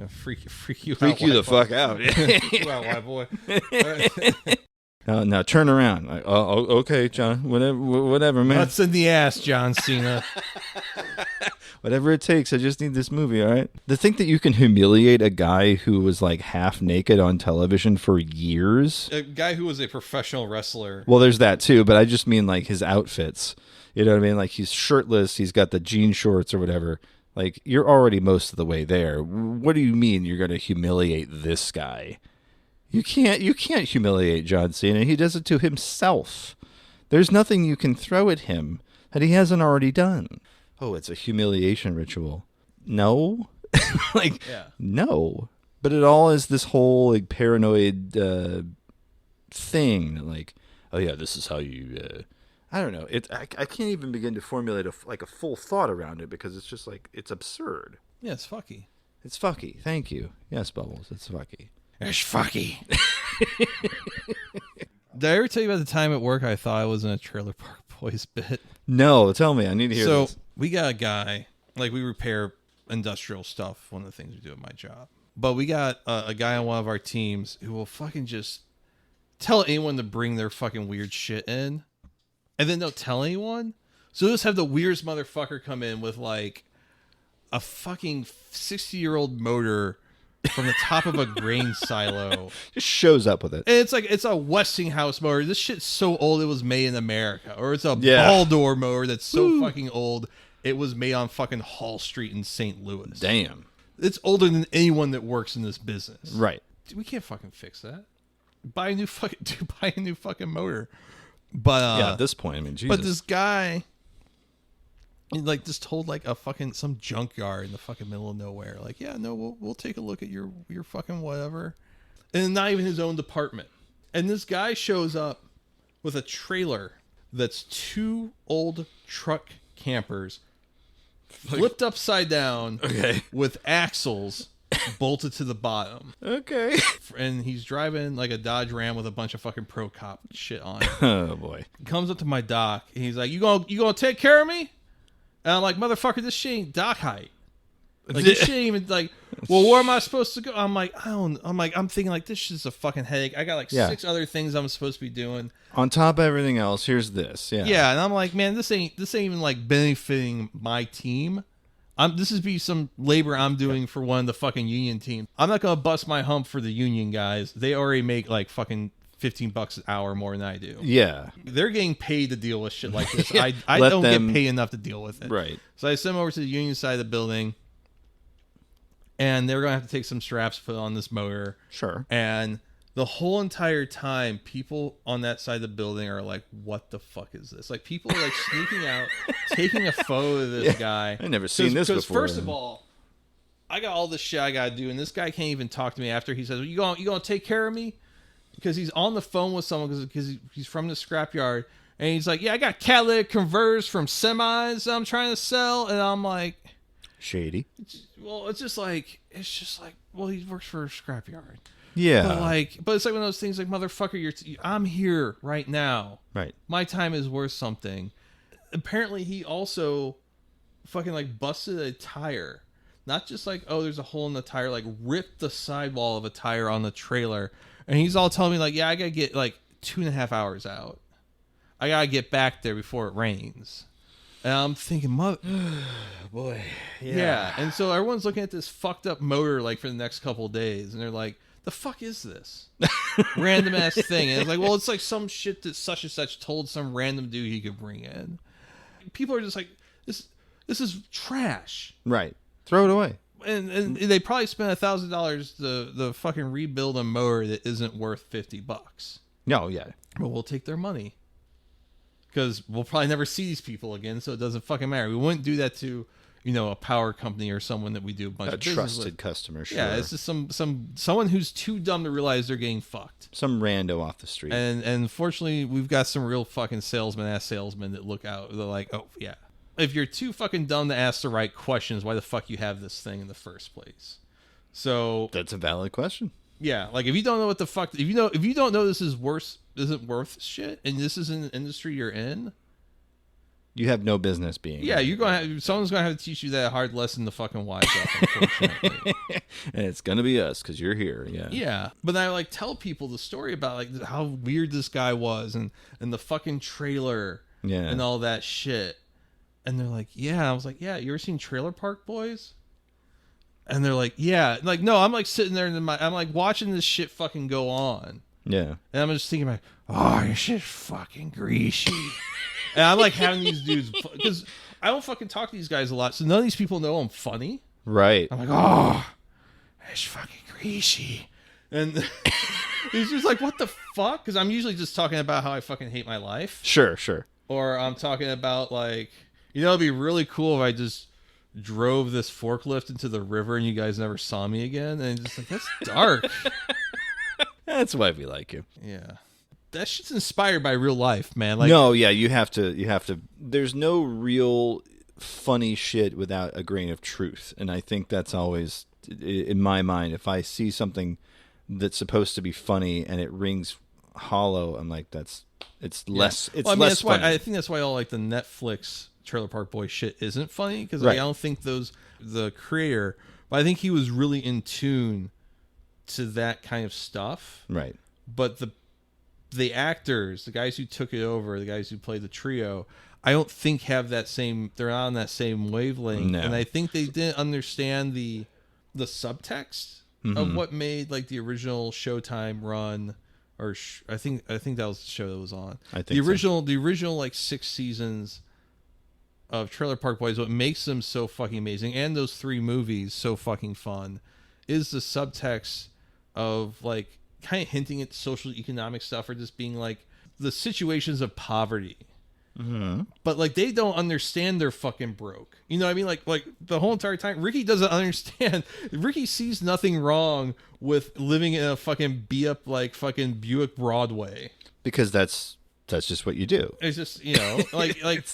Freak you Freak you the fuck out. Well, white boy. Now turn around. Like, oh, okay, John. Whatever, man. Nuts in the ass, John Cena. Whatever it takes. I just need this movie, all right? To think that you can humiliate a guy who was like half naked on television for years. A guy who was a professional wrestler. Well, there's that too, but I just mean like his outfits. You know what I mean? Like he's shirtless. He's got the jean shorts or whatever. Like, you're already most of the way there. What do you mean you're going to humiliate this guy? You can't humiliate John Cena. He does it to himself. There's nothing you can throw at him that he hasn't already done. Oh, it's a humiliation ritual. No. No. But it all is this whole like paranoid thing. Like, oh yeah, this is how you... I don't know. I can't even begin to formulate a full thought around it because it's just like, it's absurd. Yeah, it's fucky. It's fucky. Thank you. Yes, Bubbles. It's fucky. It's fucky. Did I ever tell you about the time at work I thought I was in a Trailer Park boys bit? No, tell me. I need to hear So this. we got a guy, like we repair industrial stuff, one of the things we do at my job. But we got a guy on one of our teams who will fucking just tell anyone to bring their fucking weird shit in. And then don't tell anyone. So just have the weirdest motherfucker come in with like a fucking 60-year-old motor from the top of a grain silo. Just shows up with it. And it's like, it's a Westinghouse motor. This shit's so old it was made in America. Or it's a Yeah. Baldor motor that's so fucking old it was made on fucking Hall Street in St. Louis. Damn. It's older than anyone that works in this business. Right. Dude, we can't fucking fix that. Buy a new fucking motor. But Yeah, at this point, I mean, Jesus. but this guy, he, like, just told like a fucking some junkyard in the fucking middle of nowhere, like, yeah, no, we'll take a look at your fucking whatever, and not even his own department. And this guy shows up with a trailer that's 2 old truck campers flipped upside down, Okay. with axles bolted to the bottom. Okay. And he's driving like a Dodge Ram with a bunch of fucking Pro Cop shit on it. Oh, boy. Comes up to my dock and he's like, you gonna take care of me? And I'm like, motherfucker, this shit ain't dock height. Like, this shit ain't even like, well, where am I supposed to go? I'm like, I'm thinking like, this shit's a fucking headache. I got like Yeah. 6 other things I'm supposed to be doing. On top of everything else, here's this. Yeah. Yeah, and I'm like, man, this ain't even like benefiting my team. This is be some labor I'm doing for one of the fucking union team. I'm not gonna bust my hump for the union guys. They already make like fucking $15 an hour more than I do. Yeah. They're getting paid to deal with shit like this. Yeah, I let don't them- get paid enough to deal with it. Right. So I sent them over to the union side of the building, and they were gonna have to take some straps put on this motor. Sure. And the whole entire time, people on that side of the building are like, what the fuck is this? Like, people are like sneaking out, taking a photo of this guy. I've never seen this Because before. first of all, I got all this shit I gotta do, and this guy can't even talk to me after. He says, you gonna take care of me? Because he's on the phone with someone because he's from the scrapyard. And he's like, yeah, I got catalytic converters from semis I'm trying to sell. And I'm like, Shady. it's just like, well, he works for a scrapyard. Yeah. But it's like one of those things like, motherfucker, I'm here right now. Right. My time is worth something. Apparently, he also fucking like busted a tire. Not just like, oh, there's a hole in the tire, like ripped the sidewall of a tire on the trailer. And he's all telling me like, yeah, I gotta get like 2.5 hours out. I gotta get back there before it rains. And I'm thinking, Boy. yeah. And so everyone's looking at this fucked up motor like for the next couple of days, and they're like, the fuck is this random ass thing? And it's like, well, it's like some shit that such and such told some random dude he could bring in. People are just like, this is trash. Right. Throw it away. And they probably spent $1,000 to fucking rebuild a motor that isn't worth $50. No, yeah. But we'll take their money because we'll probably never see these people again, so it doesn't fucking matter. We wouldn't do that to, a power company or someone that we do a bunch A of business trusted with. customer, sure. Yeah, it's just someone who's too dumb to realize they're getting fucked. Some rando off the street. And fortunately, we've got some real fucking salesmen that look out. They're like, oh yeah. If you're too fucking dumb to ask the right questions, why the fuck you have this thing in the first place? So That's a valid question. yeah, like if you don't know what the fuck, if you don't know this isn't worth shit, and this is an industry you're in, You have no business being. yeah, someone's gonna have to teach you that hard lesson to fucking wise up. Unfortunately, And it's gonna be us because you're here. Yeah. yeah. But I like tell people the story about like how weird this guy was, and the fucking trailer, Yeah. and all that shit. And they're like, yeah. I was like, yeah, you ever seen Trailer Park Boys? And they're like, yeah. Like, no, I'm like sitting there I'm like watching this shit fucking go on. Yeah. And I'm just thinking like, oh, your shit's fucking greasy. And I'm like having these dudes, because I don't fucking talk to these guys a lot. So none of these people know I'm funny. Right. I'm like, oh, it's fucking greasy. And he's just like, what the fuck? Because I'm usually just talking about how I fucking hate my life. Sure. Sure. Or I'm talking about like, it'd be really cool if I just drove this forklift into the river and you guys never saw me again. And just like, that's dark. That's why we like you. Yeah. That shit's inspired by real life, man. Like, No, yeah, you have to. There's no real funny shit without a grain of truth, and I think that's always in my mind. If I see something that's supposed to be funny and it rings hollow. I'm like, it's less. It's well, I mean, less that's why funny. I think that's why all like the Netflix Trailer Park Boys shit isn't funny, because Right. I don't think the creator, but I think he was really in tune to that kind of stuff. Right. But the actors, the guys who took it over, the guys who played the trio, I don't think have that same. They're on that same wavelength, No. and I think they didn't understand the subtext of what made like the original Showtime run, or I think that was the show that was on. I think the original like 6 seasons of Trailer Park Boys. What makes them so fucking amazing, and those 3 movies so fucking fun, is the subtext of like kind of hinting at social economic stuff, or just being like the situations of poverty. But like they don't understand they're fucking broke. You know what I mean? Like the whole entire time, Ricky doesn't understand. Ricky sees nothing wrong with living in a fucking beat up like fucking Buick Broadway. Because that's just what you do. It's just, you know, like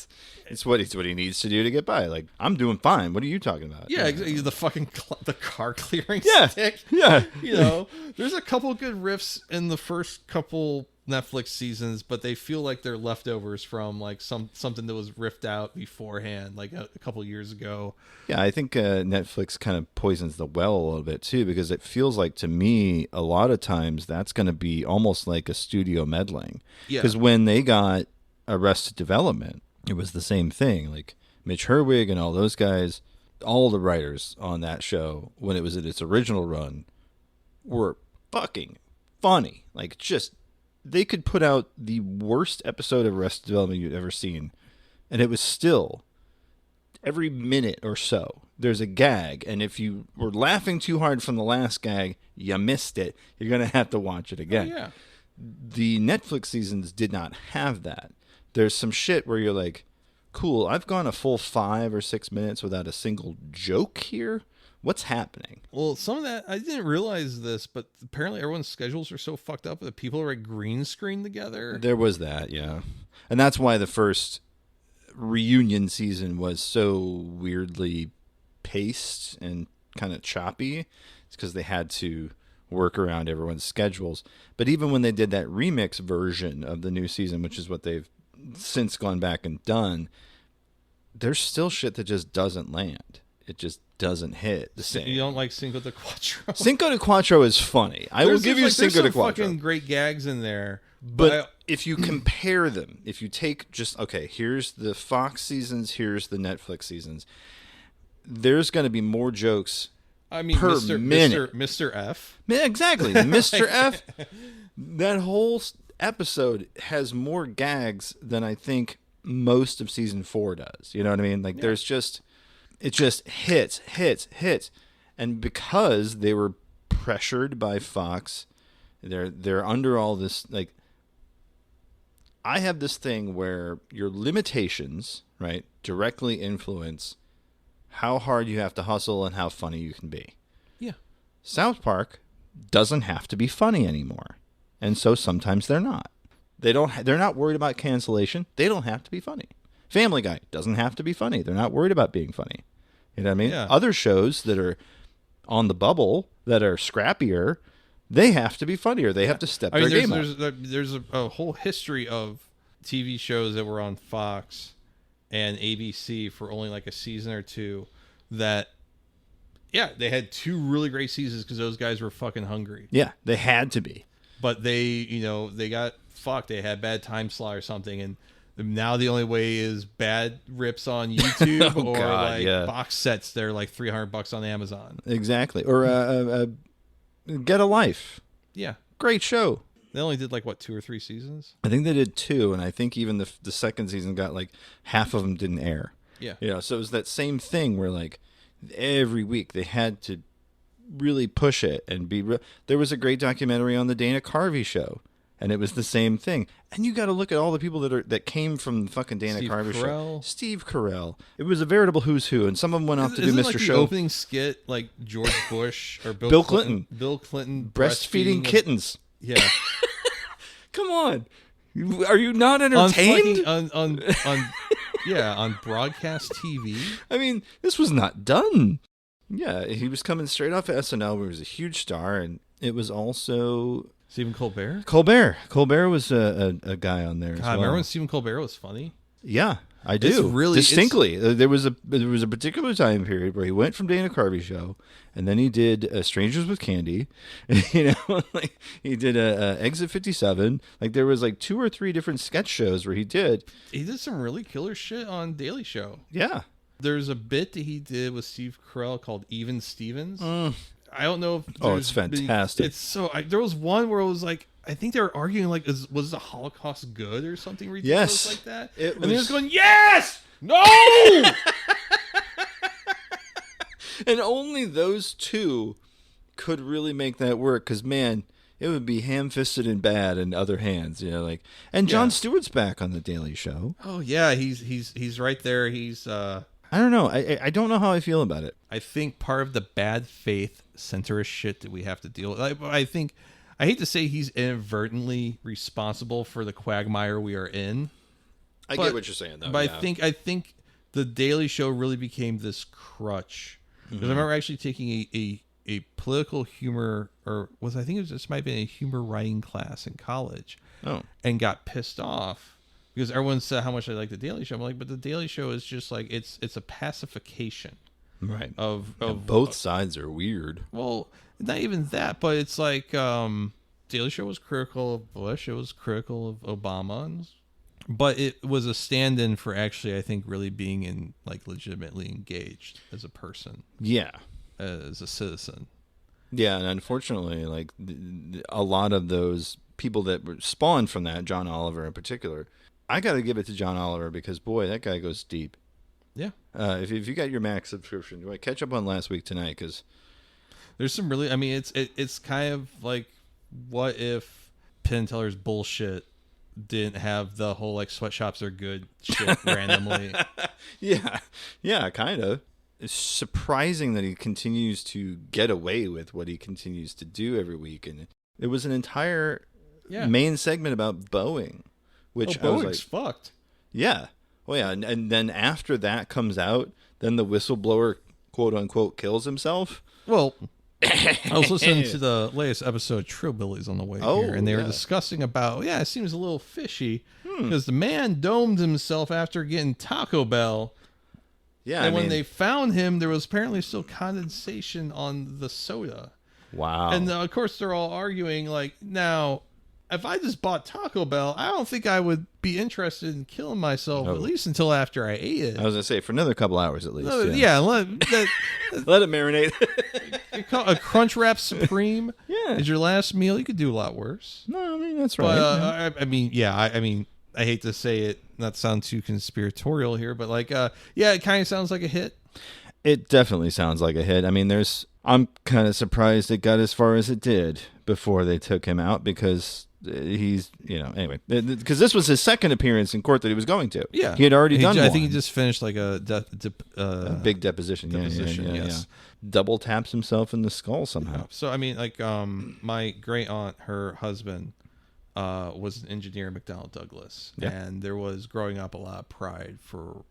It's what he needs to do to get by. Like, I'm doing fine. What are you talking about? yeah, exactly. The fucking the car clearing Yeah. stick. Yeah. You know, there's a couple good riffs in the first couple Netflix seasons, but they feel like they're leftovers from like something that was riffed out beforehand, like a couple years ago. Yeah, I think Netflix kind of poisons the well a little bit too, because it feels like to me a lot of times that's going to be almost like a studio meddling. Yeah. Because when they got Arrested Development, it was the same thing. Like Mitch Herwig and all those guys, all the writers on that show when it was in its original run were fucking funny. Like just they could put out the worst episode of Arrested Development you'd ever seen, and it was still every minute or so there's a gag, and if you were laughing too hard from the last gag, you missed it. You're gonna have to watch it again. Oh, yeah. The Netflix seasons did not have that. There's some shit where you're like, cool, I've gone a full 5 or 6 minutes without a single joke here. What's happening? Well, some of that, I didn't realize this, but apparently everyone's schedules are so fucked up that people are like green screen together. There was that, yeah. And that's why the first reunion season was so weirdly paced and kind of choppy. It's because they had to work around everyone's schedules. But even when they did that remix version of the new season, which is what they've since gone back and done, there's still shit that just doesn't land. It just doesn't hit the same. You don't like Cinco de Quattro? Cinco de Quattro is funny. I will give you Cinco de Quattro. There's some fucking great gags in there. But if you compare them, if you take just, okay, here's the Fox seasons, here's the Netflix seasons, there's going to be more jokes I mean, per minute. Mr. F. Yeah, exactly. Mr. F, that whole episode has more gags than I think most of season 4 does. You know what I mean? Like, there's just, it just hits. And because they were pressured by Fox, they're under all this, like, I have this thing where your limitations, right, directly influence how hard you have to hustle and how funny you can be. Yeah. South Park doesn't have to be funny anymore. And so sometimes they're not. They're not worried about cancellation. They don't have to be funny. Family Guy doesn't have to be funny. They're not worried about being funny. You know what I mean? Yeah. Other shows that are on the bubble, that are scrappier, they have to be funnier. They have to step their game up. There's a whole history of TV shows that were on Fox and ABC for only like a season or two that, yeah, they had 2 really great seasons because those guys were fucking hungry. Yeah, they had to be. But they got fucked. They had bad time slot or something, and now the only way is bad rips on YouTube or box sets that are like $300 on Amazon. Exactly. Or Get a Life. Yeah. Great show. They only did like, what, 2 or 3 seasons? I think they did 2, and I think even the second season got like half of them didn't air. Yeah. You know, so it was that same thing where like every week they had to really push it and be real. There was a great documentary on the Dana Carvey show, and it was the same thing. And you got to look at all the people that came from the fucking Dana Carvey show. Steve Carell. It was a veritable who's who, and some of them went off to do Mr. Like Show. The opening skit, like George Bush or Bill Clinton. Bill Clinton breastfeeding kittens. Yeah. Come on. Are you not entertained? On broadcast TV. I mean, this was not done. Yeah, he was coming straight off of SNL, where he was a huge star, and it was also Stephen Colbert? Colbert was a guy on there. God, as well. remember when Stephen Colbert was funny? Yeah, I do. It's really- distinctly. There was a particular time period where he went from Dana Carvey show, and then he did Strangers with Candy. Like he did Exit 57. Like there was like 2 or 3 different sketch shows where he did. He did some really killer shit on Daily Show. Yeah. There's a bit that he did with Steve Carell called Even Stevens. I don't know if Oh, it's there's been- fantastic. It's so there was one where it was like I think they were arguing like was the Holocaust good or something ridiculous Yes. like that. It And he was was- going, yes, no. And only those 2 could really make that work, because man, it would be ham-fisted and bad in other hands, like. And Jon Yeah. Stewart's back on the Daily Show. Oh yeah, he's right there. He's I don't know. I don't know how I feel about it. I think part of the bad faith centrist shit that we have to deal with. I think I hate to say he's inadvertently responsible for the quagmire we are in. I But- get what you're saying, though. But yeah. I think the Daily Show really became this crutch. Because I remember actually taking a political humor, or I think this might have been a humor writing class in college, and got pissed off because everyone said how much I like the Daily Show. I'm like, but the Daily Show is just like it's a pacification right. of Both sides are weird. well, not even that, but it's like Daily Show was critical of Bush, it was critical of Obama, but it was a stand-in for actually, I think, really being in like legitimately engaged as a person, Yeah. as a citizen. Yeah, and unfortunately, like a lot of those people that were spawned from that, John Oliver in particular, I got to give it to John Oliver because boy, that guy goes deep. Yeah, If you got your Max subscription, you want to catch up on last week tonight because there's some really. I mean, it's kind of like what if Penn and Teller's bullshit didn't have the whole like sweatshops are good shit randomly. yeah, kind of. It's surprising that he continues to get away with what he continues to do every week, and it was an entire main segment about Boeing, which I was Boeing's like, fucked. yeah. Oh yeah, and then after that comes out, then the whistleblower quote unquote kills himself. Well, I was listening to the latest episode of Trillbillies on the way here, and they were discussing about, it seems a little fishy because the man domed himself after getting Taco Bell. Yeah, And when they found him, there was apparently still condensation on the soda. wow, And of course, they're all arguing, like, now, if I just bought Taco Bell, I don't think I would be interested in killing myself, at least until after I ate it. I was gonna say for another couple hours at least. let Let it marinate. a Crunch Wrap Supreme is your last meal. You could do a lot worse. No, I mean that's right. But I mean, I hate to say it, not sound too conspiratorial here, but like, it kind of sounds like a hit. It definitely sounds like a hit. I mean, I'm kind of surprised it got as far as it did before they took him out because he's, anyway, because this was his second appearance in court that he was going to. Yeah, he had already done I one. think he just finished like a big deposition. deposition, Yeah. yes. Double taps himself in the skull somehow. So I mean, like, my great aunt, her husband, was an engineer at McDonnell Douglas, and there was growing up a lot of pride for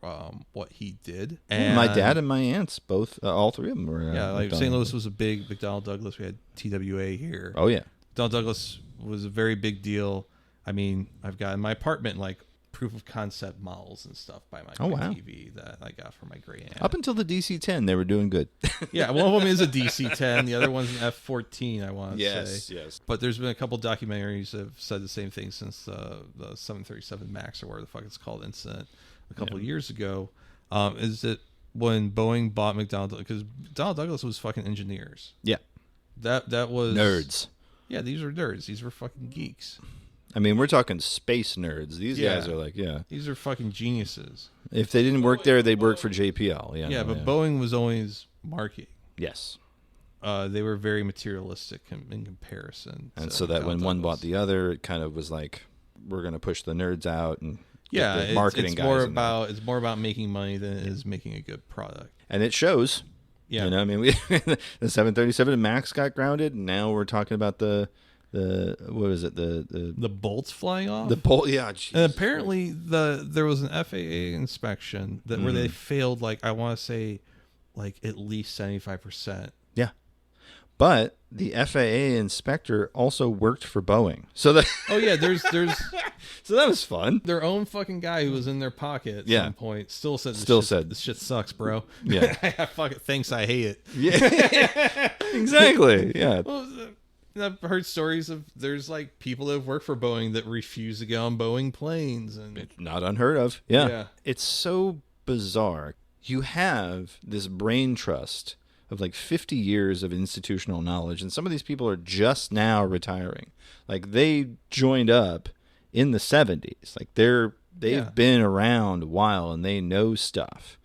what he did. And My dad and my aunts, both, all 3 of them were. like McDonnell. St. Louis was a big McDonnell Douglas. We had TWA here. Oh yeah. McDonnell Douglas was a very big deal. I mean, I've got in my apartment like proof of concept models and stuff by my wow. TV that I got from my great aunt. Up until the DC-10, they were doing good. Yeah, one of them is a DC-10. The other one's an F-14, I want to say. yes. But there's been a couple documentaries that have said the same thing since the 737 MAX or whatever the fuck it's called incident a couple of years ago. Is that when Boeing bought McDonnell, because McDonnell Douglas was fucking engineers. Yeah. That was Nerds. Yeah, these were nerds. These were fucking geeks. I mean, we're talking space nerds. These guys are like, These are fucking geniuses. If they didn't work there, they'd work for JPL. Yeah, but Boeing was always marketing. Yes. They were very materialistic in comparison. And to so that when one Douglas. bought the other, it kind of was like, we're going to push the nerds out and Yeah, the marketing it's guys. more in there. it's more about making money than it is making a good product. And it shows. Yeah, You know, I mean, the 737 MAX got grounded, and now we're talking about the what is it? the bolts flying off. The pole. Yeah. Geez. And apparently there was an FAA inspection that where they failed, like, I want to say like at least 75%. Yeah. But the FAA inspector also worked for Boeing. So that Oh yeah, there's so that was fun. their own fucking guy who was in their pocket at Yeah. some point still said this shit sucks, bro. Yeah. Fuck it, thinks I hate it. Yeah. Exactly. Yeah. Well, I've heard stories of there's like people that have worked for Boeing that refuse to get on Boeing planes, and Not unheard of. Yeah. Yeah. It's so bizarre. You have this brain trust of like 50 years of institutional knowledge, and some of these people are just now retiring. Like they joined up in the 70s. Like they've been around a while and they know stuff.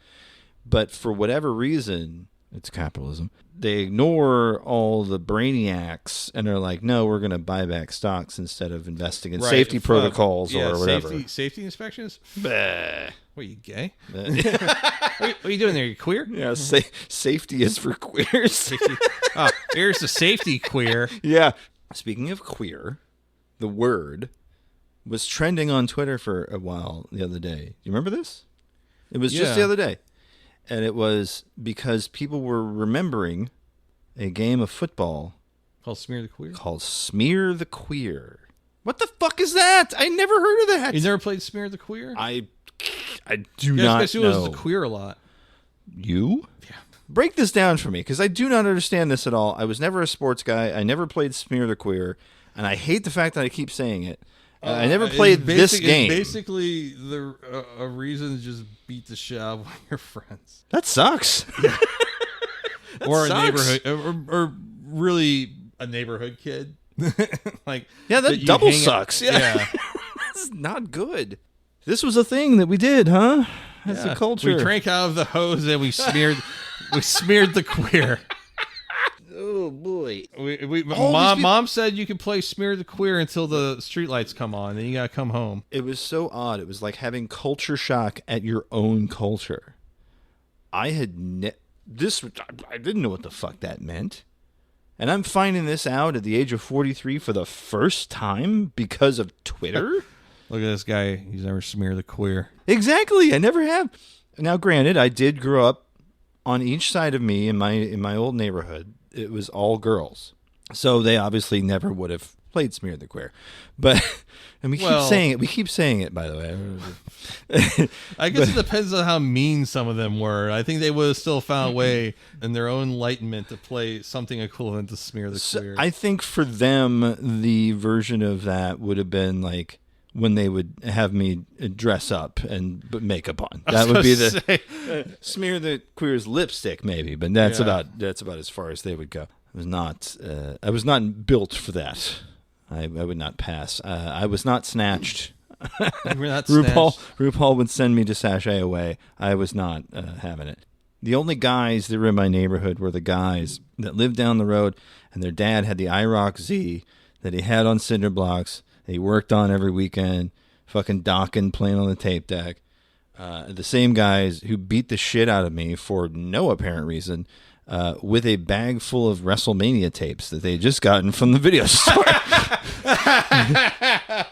But for whatever reason, it's capitalism. They ignore all the brainiacs and are like, no, we're going to buy back stocks instead of investing in safety protocols or whatever. Safety inspections. Bah. What, are you gay? What are you doing there? You queer? Yeah, safety is for queers. Oh, here's the safety queer. Yeah. Speaking of queer, the word was trending on Twitter for a while the other day. You remember this? It was just the other day. And it was because people were remembering a game of football Called Smear the Queer? called Smear the Queer. What the fuck is that? I never heard of that. You never played Smear the Queer? I do Yeah, not especially know. was the queer a lot. You? Yeah. Break this down for me, because I do not understand this at all. I was never a sports guy. I never played Smear the Queer, and I hate the fact that I keep saying it. I never played this game. It's basically a reason to just beat the shit out of one of your friends. That sucks. Or a sucks. neighborhood, or really a neighborhood kid. Like Yeah, that you double hang out- sucks. Yeah. That's not good. This was a thing that we did, huh? That's Yeah. a culture. We drank out of the hose and we smeared the queer. Oh boy. Mom said you could play Smear the Queer until the streetlights come on, then you gotta come home. It was so odd. It was like having culture shock at your own culture. I had I didn't know what the fuck that meant. And I'm finding this out at the age of 43 for the first time because of Twitter? Look at this guy. He's never Smear the Queer. Exactly. I never have. Now, granted, I did grow up on each side of me in my old neighborhood. It was all girls. So they obviously never would have played Smear the Queer. But, and we keep saying it. We keep saying it, by the way. I guess it depends on how mean some of them were. I think they would have still found a way in their own enlightenment to play something equivalent to Smear the Queer. I think for them, the version of that would have been like when they would have me dress up and put makeup on. That would be the Smear the Queer's lipstick, maybe. But that's about as far as they would go. I was not built for that. I would not pass. I was not snatched. We're not snatched. RuPaul would send me to sashay away. I was not having it. The only guys that were in my neighborhood were the guys that lived down the road, and their dad had the IROC Z that he had on cinder blocks that he worked on every weekend, fucking docking, playing on the tape deck. The same guys who beat the shit out of me for no apparent reason with a bag full of WrestleMania tapes that they had just gotten from the video store.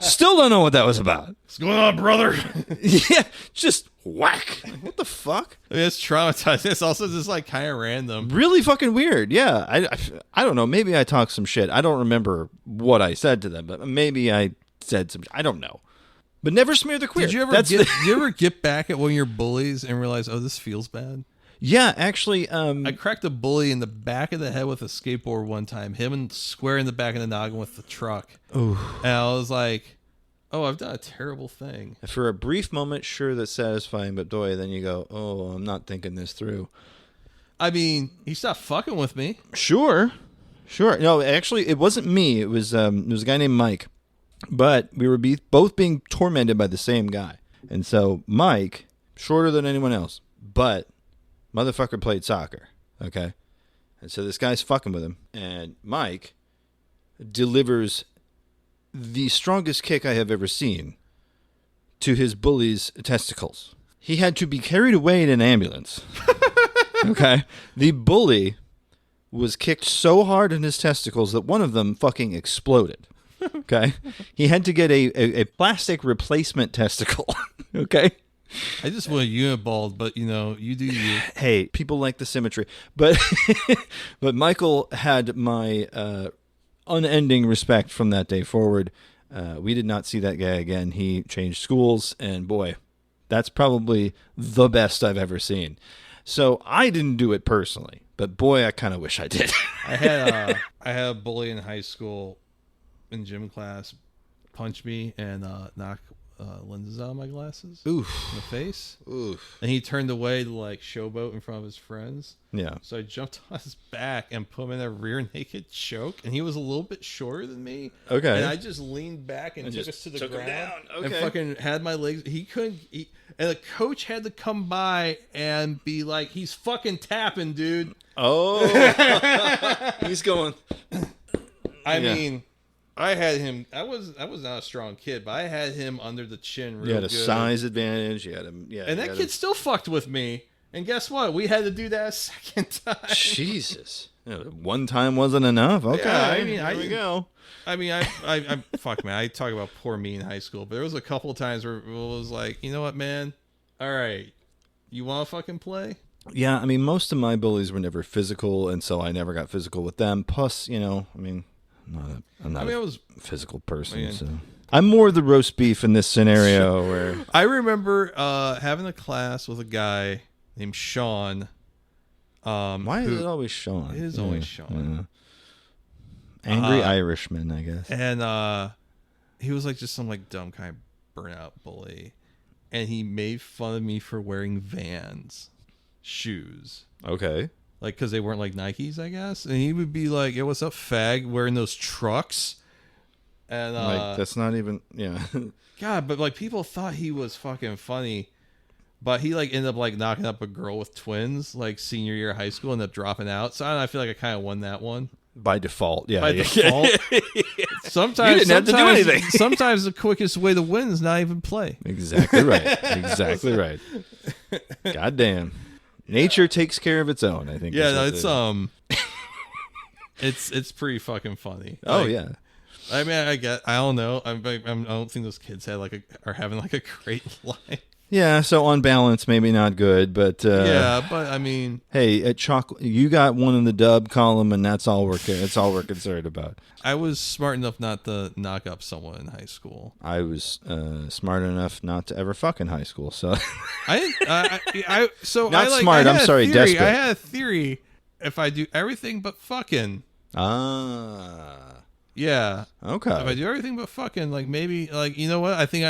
Still don't know what that was about. What's going on, brother? Yeah, just whack. What the fuck? It's traumatizing. It's also just like kind of random. Really fucking weird. Yeah, I don't know. Maybe I talked some shit. I don't remember what I said to them, but maybe I said some. I don't know. But never Smear the Queer. Did you ever get back at one of your bullies and realize, oh, this feels bad? Yeah, actually, I cracked a bully in the back of the head with a skateboard one time. Him and square in the back of the noggin with the truck. Ooh. And I was like, oh, I've done a terrible thing. For a brief moment, sure, that's satisfying, but boy, then you go, oh, I'm not thinking this through. I mean, he stopped fucking with me. Sure. No, actually, it wasn't me. It was a guy named Mike. But we were both being tormented by the same guy. And so Mike, shorter than anyone else, but motherfucker played soccer, okay? And so this guy's fucking with him. And Mike delivers the strongest kick I have ever seen to his bully's testicles. He had to be carried away in an ambulance. Okay? The bully was kicked so hard in his testicles that one of them fucking exploded. Okay? He had to get a plastic replacement testicle. Okay? I just want a unibald, but you do you. Hey, people like the symmetry, but but Michael had my unending respect from that day forward. We did not see that guy again. He changed schools, and boy, that's probably the best I've ever seen. So I didn't do it personally, but boy, I kind of wish I did. I had a bully in high school in gym class punch me and knock lenses out of my glasses. Oof. In the face. Oof. And he turned away to like showboat in front of his friends. Yeah. So I jumped on his back and put him in a rear naked choke, and he was a little bit shorter than me. Okay. And I just leaned back and took us to the took him ground down. and Okay. fucking had my legs. He couldn't. And the coach had to come by and be like, "He's fucking tapping, dude." Oh. He's going. I Yeah. mean, I had him. I was not a strong kid, but I had him under the chin real You had a good. size advantage. You had him. Yeah. And that kid still fucked with me. And guess what? We had to do that a second time. Jesus. One time wasn't enough. Okay. Yeah, I mean, there we go. I mean, I fuck, man. I talk about poor me in high school, but there was a couple of times where it was like, you know what, man? All right, you want to fucking play? Yeah, I mean, most of my bullies were never physical, and so I never got physical with them. Plus, I mean, I'm not I a was. physical person, Man. so I'm more the roast beef in this scenario. Where I remember having a class with a guy named Sean. why is it always Sean? It is always Sean. Yeah. Angry Irishman, I guess. And he was like just some like dumb kind of burnout bully, and he made fun of me for wearing Vans shoes. Okay. Like, because they weren't like Nikes, I guess. And he would be like, "Yo, what's up, fag? Wearing those trucks?" And Like that's not even God, but like people thought he was fucking funny, but he like ended up like knocking up a girl with twins like senior year of high school, ended up dropping out. So I feel like I kind of won that one by default. Yeah. by default. Sometimes You didn't have to do anything. Sometimes the quickest way to win is not even play. Exactly right. Exactly right. Goddamn. Nature takes care of its own, I think. Yeah, is no, what it's pretty fucking funny. Oh Like, yeah. I mean, I don't know. I don't think those kids had are having like a great life. Yeah, so on balance, maybe not good, but Yeah, but I mean, hey, at you got one in the dub column, and that's all that's all we're concerned about. I was smart enough not to knock up someone in high school. I was smart enough not to ever fuck in high school, so I didn't. So Not I, like, smart, I I'm had a sorry, theory. desperate. I had a theory. If I do everything but fucking, yeah. Okay. If I do everything but fucking, like maybe, like you know what? I think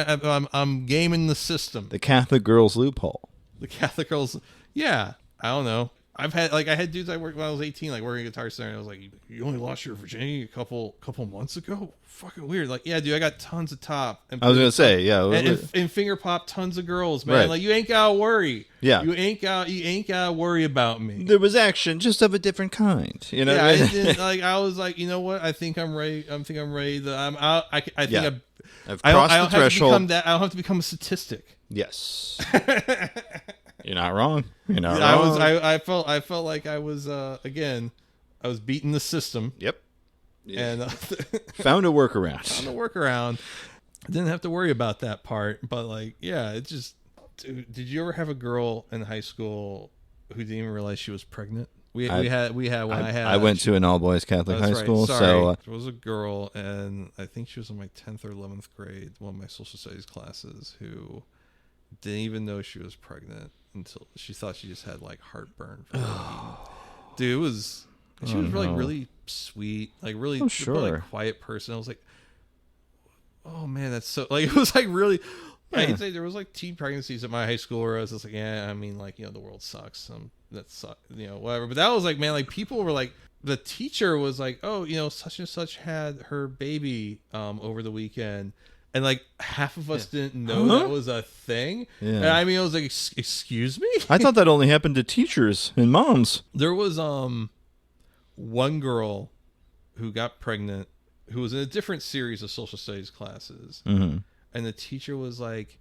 I'm gaming the system. The Catholic girls loophole. The Catholic girls. Yeah, I don't know. I had dudes I worked when I was 18, like working at Guitar Center. And I was like, you only lost your virginity a couple months ago? Fucking weird. Like, yeah, dude, I got tons of top. And I was gonna say, yeah, and finger pop tons of girls, man. Right. Like, you ain't gotta worry. Yeah. you ain't gotta worry about me. there was action, just of a different kind. You know, Yeah, I didn't, like I was like, you know what? I think I'm ready. I'm ready. I'm out. I think Yeah. I've I don't crossed the have to threshold. become that. I don't have to become a statistic. Yes. You're not wrong. You're not I wrong. was. I felt like I was. Again, I was beating the system. Yep. And Found a workaround. on the workaround, I didn't have to worry about that part. But like, yeah, it just. Dude, did you ever have a girl in high school who didn't even realize she was pregnant? We had when I went to an all boys Catholic That's high right. school, Sorry. so There was a girl, and I think she was in my 10th or 11th grade, one of my social studies classes, who didn't even know she was pregnant until she thought she just had like heartburn. Dude, it was. She was really sweet, like really like, quiet person. I was like, oh man, that's so like it was like really. Yeah. I'd say there was like teen pregnancies at my high school where I was just like, yeah, I mean, like, the world sucks. That sucks, whatever. But that was like, man, like people were like, the teacher was like, oh, such and such had her baby over the weekend. And like half of us didn't know that was a thing. Yeah. And I mean, I was like, excuse me? I thought that only happened to teachers and moms. There was one girl who got pregnant who was in a different series of social studies classes. Mm-hmm. And the teacher was like,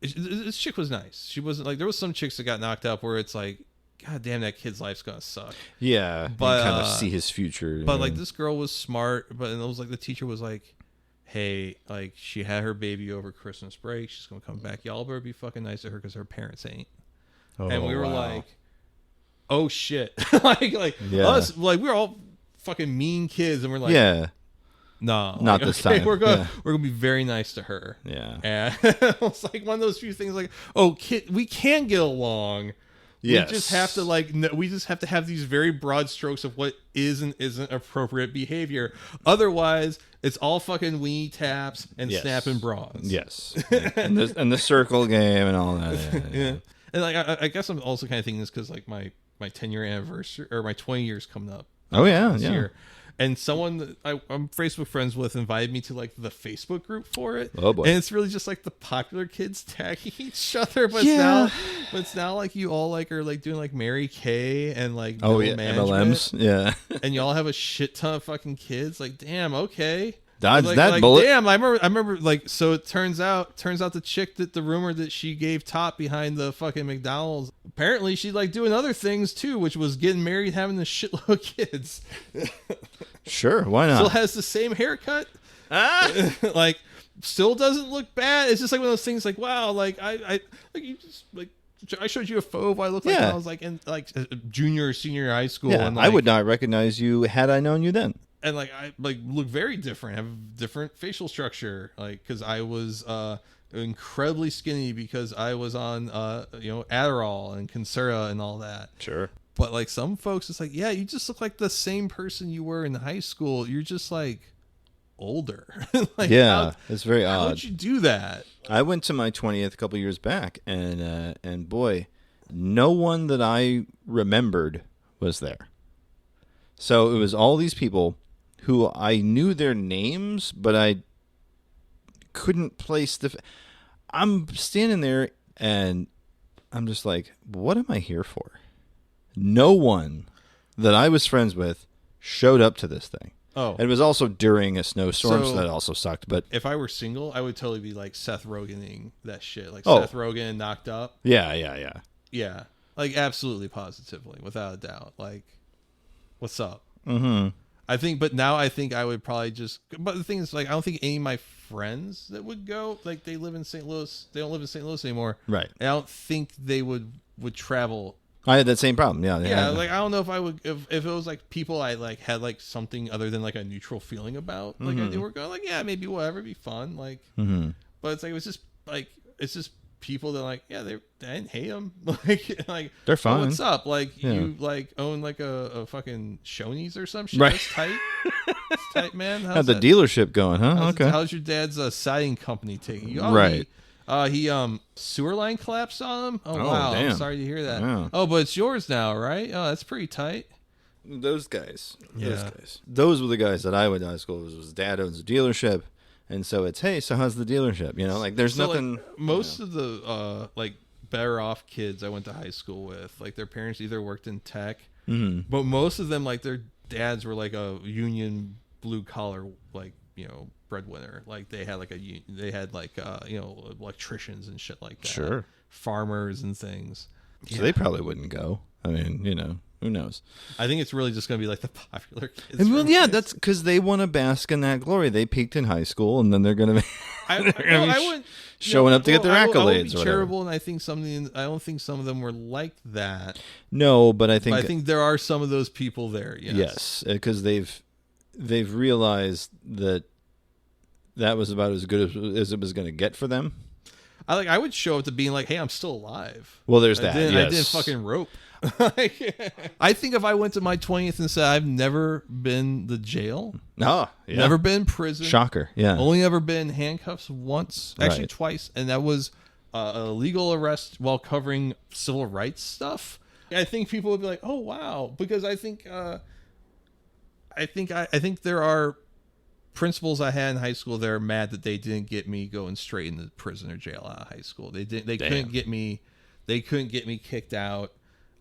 this chick was nice. She wasn't like, there was some chicks that got knocked up where it's like, God damn, that kid's life's gonna suck. Yeah, but you kind of see his future. But like this girl was smart, but it was like the teacher was like, hey, like she had her baby over Christmas break. She's gonna come back. Y'all better be fucking nice to her because her parents ain't. And we were like, oh shit, like us, like we're all fucking mean kids, and we're like, no, not like, this time. We're gonna be very nice to her. Yeah, and it's like one of those few things. Like, oh, kid, we can get along. Yes. We just have to we just have to have these very broad strokes of what is and isn't appropriate behavior. Otherwise, it's all fucking weenie taps and snapping bras. Yes, and the circle game and all that. Yeah. And like I guess I'm also kind of thinking this because like my 10-year anniversary or my 20 years coming up. Oh yeah, this year. And someone that I'm Facebook friends with invited me to like the Facebook group for it. Oh boy! And it's really just like the popular kids tagging each other, but it's now like you all like are like doing like Mary Kay and like MLMs, yeah. And y'all have a shit ton of fucking kids. Like, damn, okay. Dodge like, that like, bullet. Damn, I remember like so it turns out the chick that the rumor that she gave top behind the fucking McDonald's, apparently she'd like doing other things too, which was getting married, having a shitload of kids. Sure, why not? Still has the same haircut. Like still doesn't look bad. It's just like one of those things like, wow, like I like you just like I showed you a photo of what I looked like when I was like in like junior or senior high school. Yeah, and like, I would not recognize you had I known you then. And like I like look very different, have different facial structure, like because I was incredibly skinny because I was on Adderall and Concerta and all that. Sure. But like some folks, it's like, yeah, you just look like the same person you were in high school. You're just like older. Like, it's very odd. How would you do that? I went to my 20th a couple years back, and boy, no one that I remembered was there. So it was all these people who I knew their names, but I couldn't place I'm standing there, and I'm just like, what am I here for? No one that I was friends with showed up to this thing. Oh. And it was also during a snowstorm, so that also sucked. But if I were single, I would totally be like Seth Rogening that shit. Like Seth Rogen Knocked Up. Yeah. Yeah. Like absolutely positively, without a doubt. Like, what's up? Mm-hmm. I think I would probably just. But the thing is, like, I don't think any of my friends that would go, like, they live in St. Louis. They don't live in St. Louis anymore. Right. I don't think they would travel. I had that same problem. Yeah. Like, I don't know if I would if it was like people I like had like something other than like a neutral feeling about. Like, they were going like, yeah, maybe whatever, it'd be fun. Like, but it's like it's just people that like, yeah, I didn't hate them. like they're fine. Oh, what's up? Like you like own like a fucking Shoney's or some shit. Right. That's tight. That's tight, man. Had the dealership going, huh? How's your dad's siding company taking you? Right. He sewer line collapsed on him. Oh wow, damn. I'm sorry to hear that. Yeah. Oh, but it's yours now, right? Oh, that's pretty tight. Those guys. Yeah. Those were the guys that I went to high school with. Was dad owns a dealership, and so it's, hey, so how's the dealership? You know, like there's nothing. Like, most of the like better off kids I went to high school with, like their parents either worked in tech, but most of them like their dads were like a union blue collar like breadwinner. Like they had like electricians and shit like that. Sure. Farmers and things. So they probably wouldn't go. I mean, who knows? I think it's really just going to be like the popular kids. And well, yeah, that's because they want to bask in that glory. They peaked in high school, and then they're going to be showing up to get their accolades. I would be or charitable, and I don't think some of them were like that. No, but I think there are some of those people there. Yes, because they've realized that was about as good as it was going to get for them. I would show up to being like, hey, I'm still alive. Well, there's that. I didn't fucking rope. I think if I went to my 20th and said I've never been to jail, never been in prison, shocker, yeah, only ever been in handcuffs once, actually right. twice, and that was a legal arrest while covering civil rights stuff. I think people would be like, oh wow, because I think there are principals I had in high school that are mad that they didn't get me going straight into prison or jail out of high school. They couldn't get me kicked out.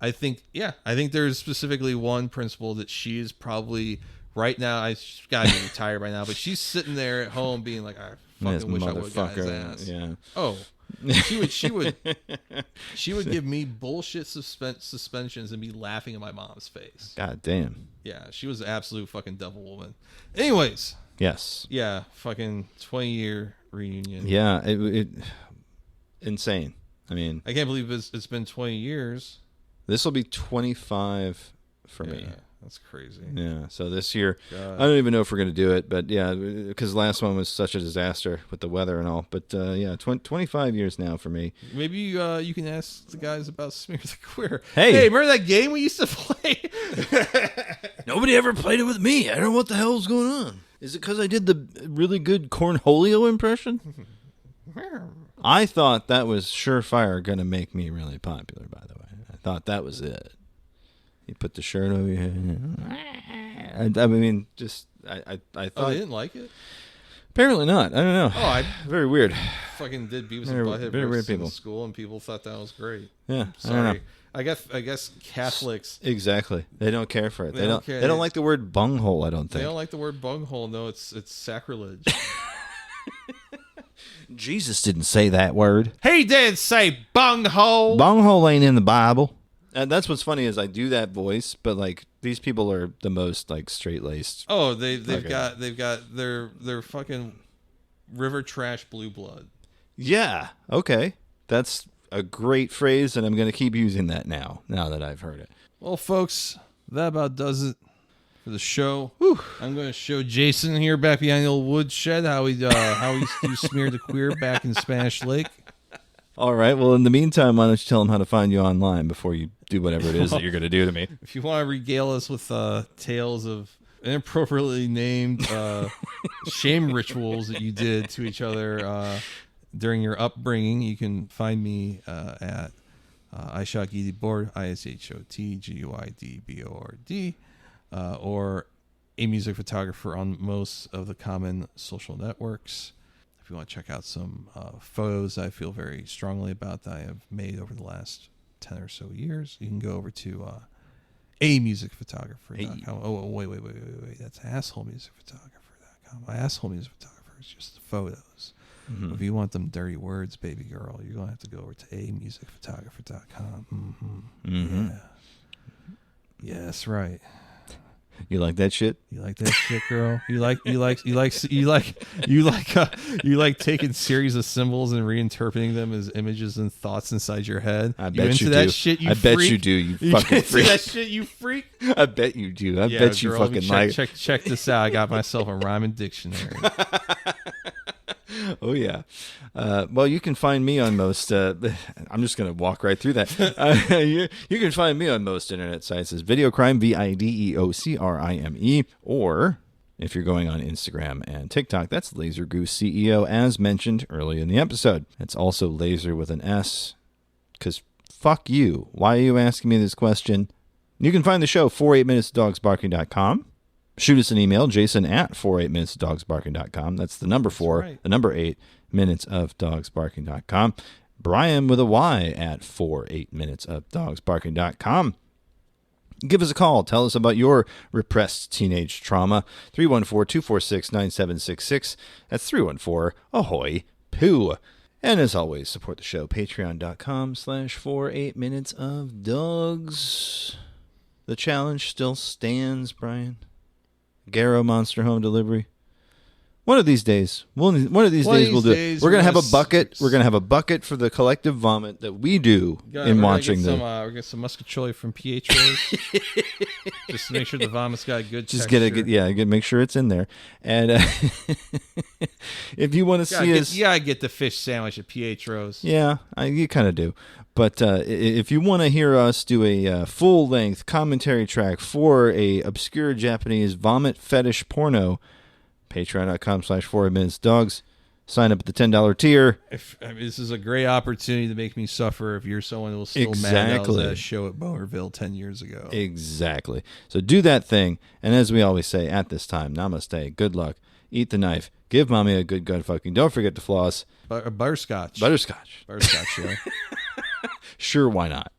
I think there's specifically one principal that she is probably right now. She's got to be retired by now, but she's sitting there at home being like, I fucking wish I would have got his ass. Yeah. Oh, she would give me bullshit suspensions and be laughing in my mom's face. God damn. Yeah, she was an absolute fucking devil woman. Anyways, Yes. Yeah, fucking 20-year reunion. Yeah, it insane. I mean, I can't believe it's been 20 years. this will be 25 for me. That's crazy. Yeah, so this year, God. I don't even know if we're going to do it, but yeah, because the last one was such a disaster with the weather and all. But yeah, 25 years now for me. Maybe you can ask the guys about Smear the Queer. Hey, remember that game we used to play? Nobody ever played it with me. I don't know what the hell's going on. Is it because I did the really good Cornholio impression? I thought that was surefire going to make me really popular, by the way. I thought that was it. You put the shirt over your head. I mean, just I thought. Oh, they didn't like it? Apparently not. I don't know. Oh, I very weird. fucking did Beavis Very- and Butthead very weird roasts in people. school, and people thought that was great. Yeah, Sorry. I guess Catholics. Exactly. They don't care for it. They don't care. They don't like the word bunghole. I don't They think. don't like the word bunghole. No, it's sacrilege. Jesus didn't say that word. He did say bunghole. Bunghole ain't in the Bible. And that's what's funny is I do that voice, but like these people are the most like straight laced. Oh, they've Okay. got their fucking river trash blue blood. Yeah. Okay. That's a great phrase, and I'm going to keep using that now that I've heard it. Well, folks, that about does it for the show. I'm going to show Jason here back behind the old woodshed how he do Smear the Queer back in Spanish Lake. All right. Well, in the meantime, why don't you tell them how to find you online before you do whatever it is that you're going to do to me? If you want to regale us with tales of inappropriately named shame rituals that you did to each other during your upbringing, you can find me at iShotGuidibord, ISHOTGUIDBORD, or a music photographer on most of the common social networks. If you want to check out some photos I feel very strongly about that I have made over the last 10 or so years, you can go over to amusicphotographer.com. Oh, wait. That's assholemusicphotographer.com. My asshole music photographer is just the photos. If you want them dirty words, baby girl, you're going to have to go over to amusicphotographer.com. Yeah. Yes, right. You like that shit? You like that shit, girl? You like taking series of symbols and reinterpreting them as images and thoughts inside your head. I bet into you that do. shit, you I bet freak? you do. You You fucking into freak. that shit, you freak. I bet you do. I Yeah, bet you girl, let me fucking like. check this out. I got myself a rhyming dictionary. Oh yeah. Well, you can find me on most. I'm just gonna walk right through that. You can find me on most internet sites as Videocrime, VIDEOCRIME, or if you're going on Instagram and TikTok, that's Laser Goose CEO, as mentioned early in the episode. It's also Laser with an S, because fuck you. Why are you asking me this question? You can find the show 48minutesdogsbarking.com. Shoot us an email, Jason at 48minutesdogsbarking.com. That's the number 4, right. the number 8, minutesofdogsbarking.com. Brian with a Y at 48minutesofdogsbarking.com. Give us a call. Tell us about your repressed teenage trauma. 314-246-9766. That's 314-AHOY POO. And as always, support the show. Patreon.com/48minutesofdogs. The challenge still stands, Brian. Garrow Monster Home Delivery. One of these days, we'll do it. We're gonna have a bucket. We're gonna have a bucket for the collective vomit that we do in watching We're gonna get some muscatoli from Pietro's, just to make sure the vomit's got a good. Just texture. make sure it's in there. And if you want to see us, you gotta get the fish sandwich at Pietro's. yeah, you kind of do. But if you want to hear us do a full-length commentary track for a obscure Japanese vomit fetish porno, patreon.com/48minutesdogs. Sign up at the $10 tier. This is a great opportunity to make me suffer if you're someone who was still mad that I was at a show at Bowerville 10 years ago. Exactly. So do that thing. And as we always say at this time, namaste, good luck, eat the knife, give mommy a good gun fucking, don't forget to floss. Butterscotch. Butterscotch. Butterscotch, yeah. Sure, why not?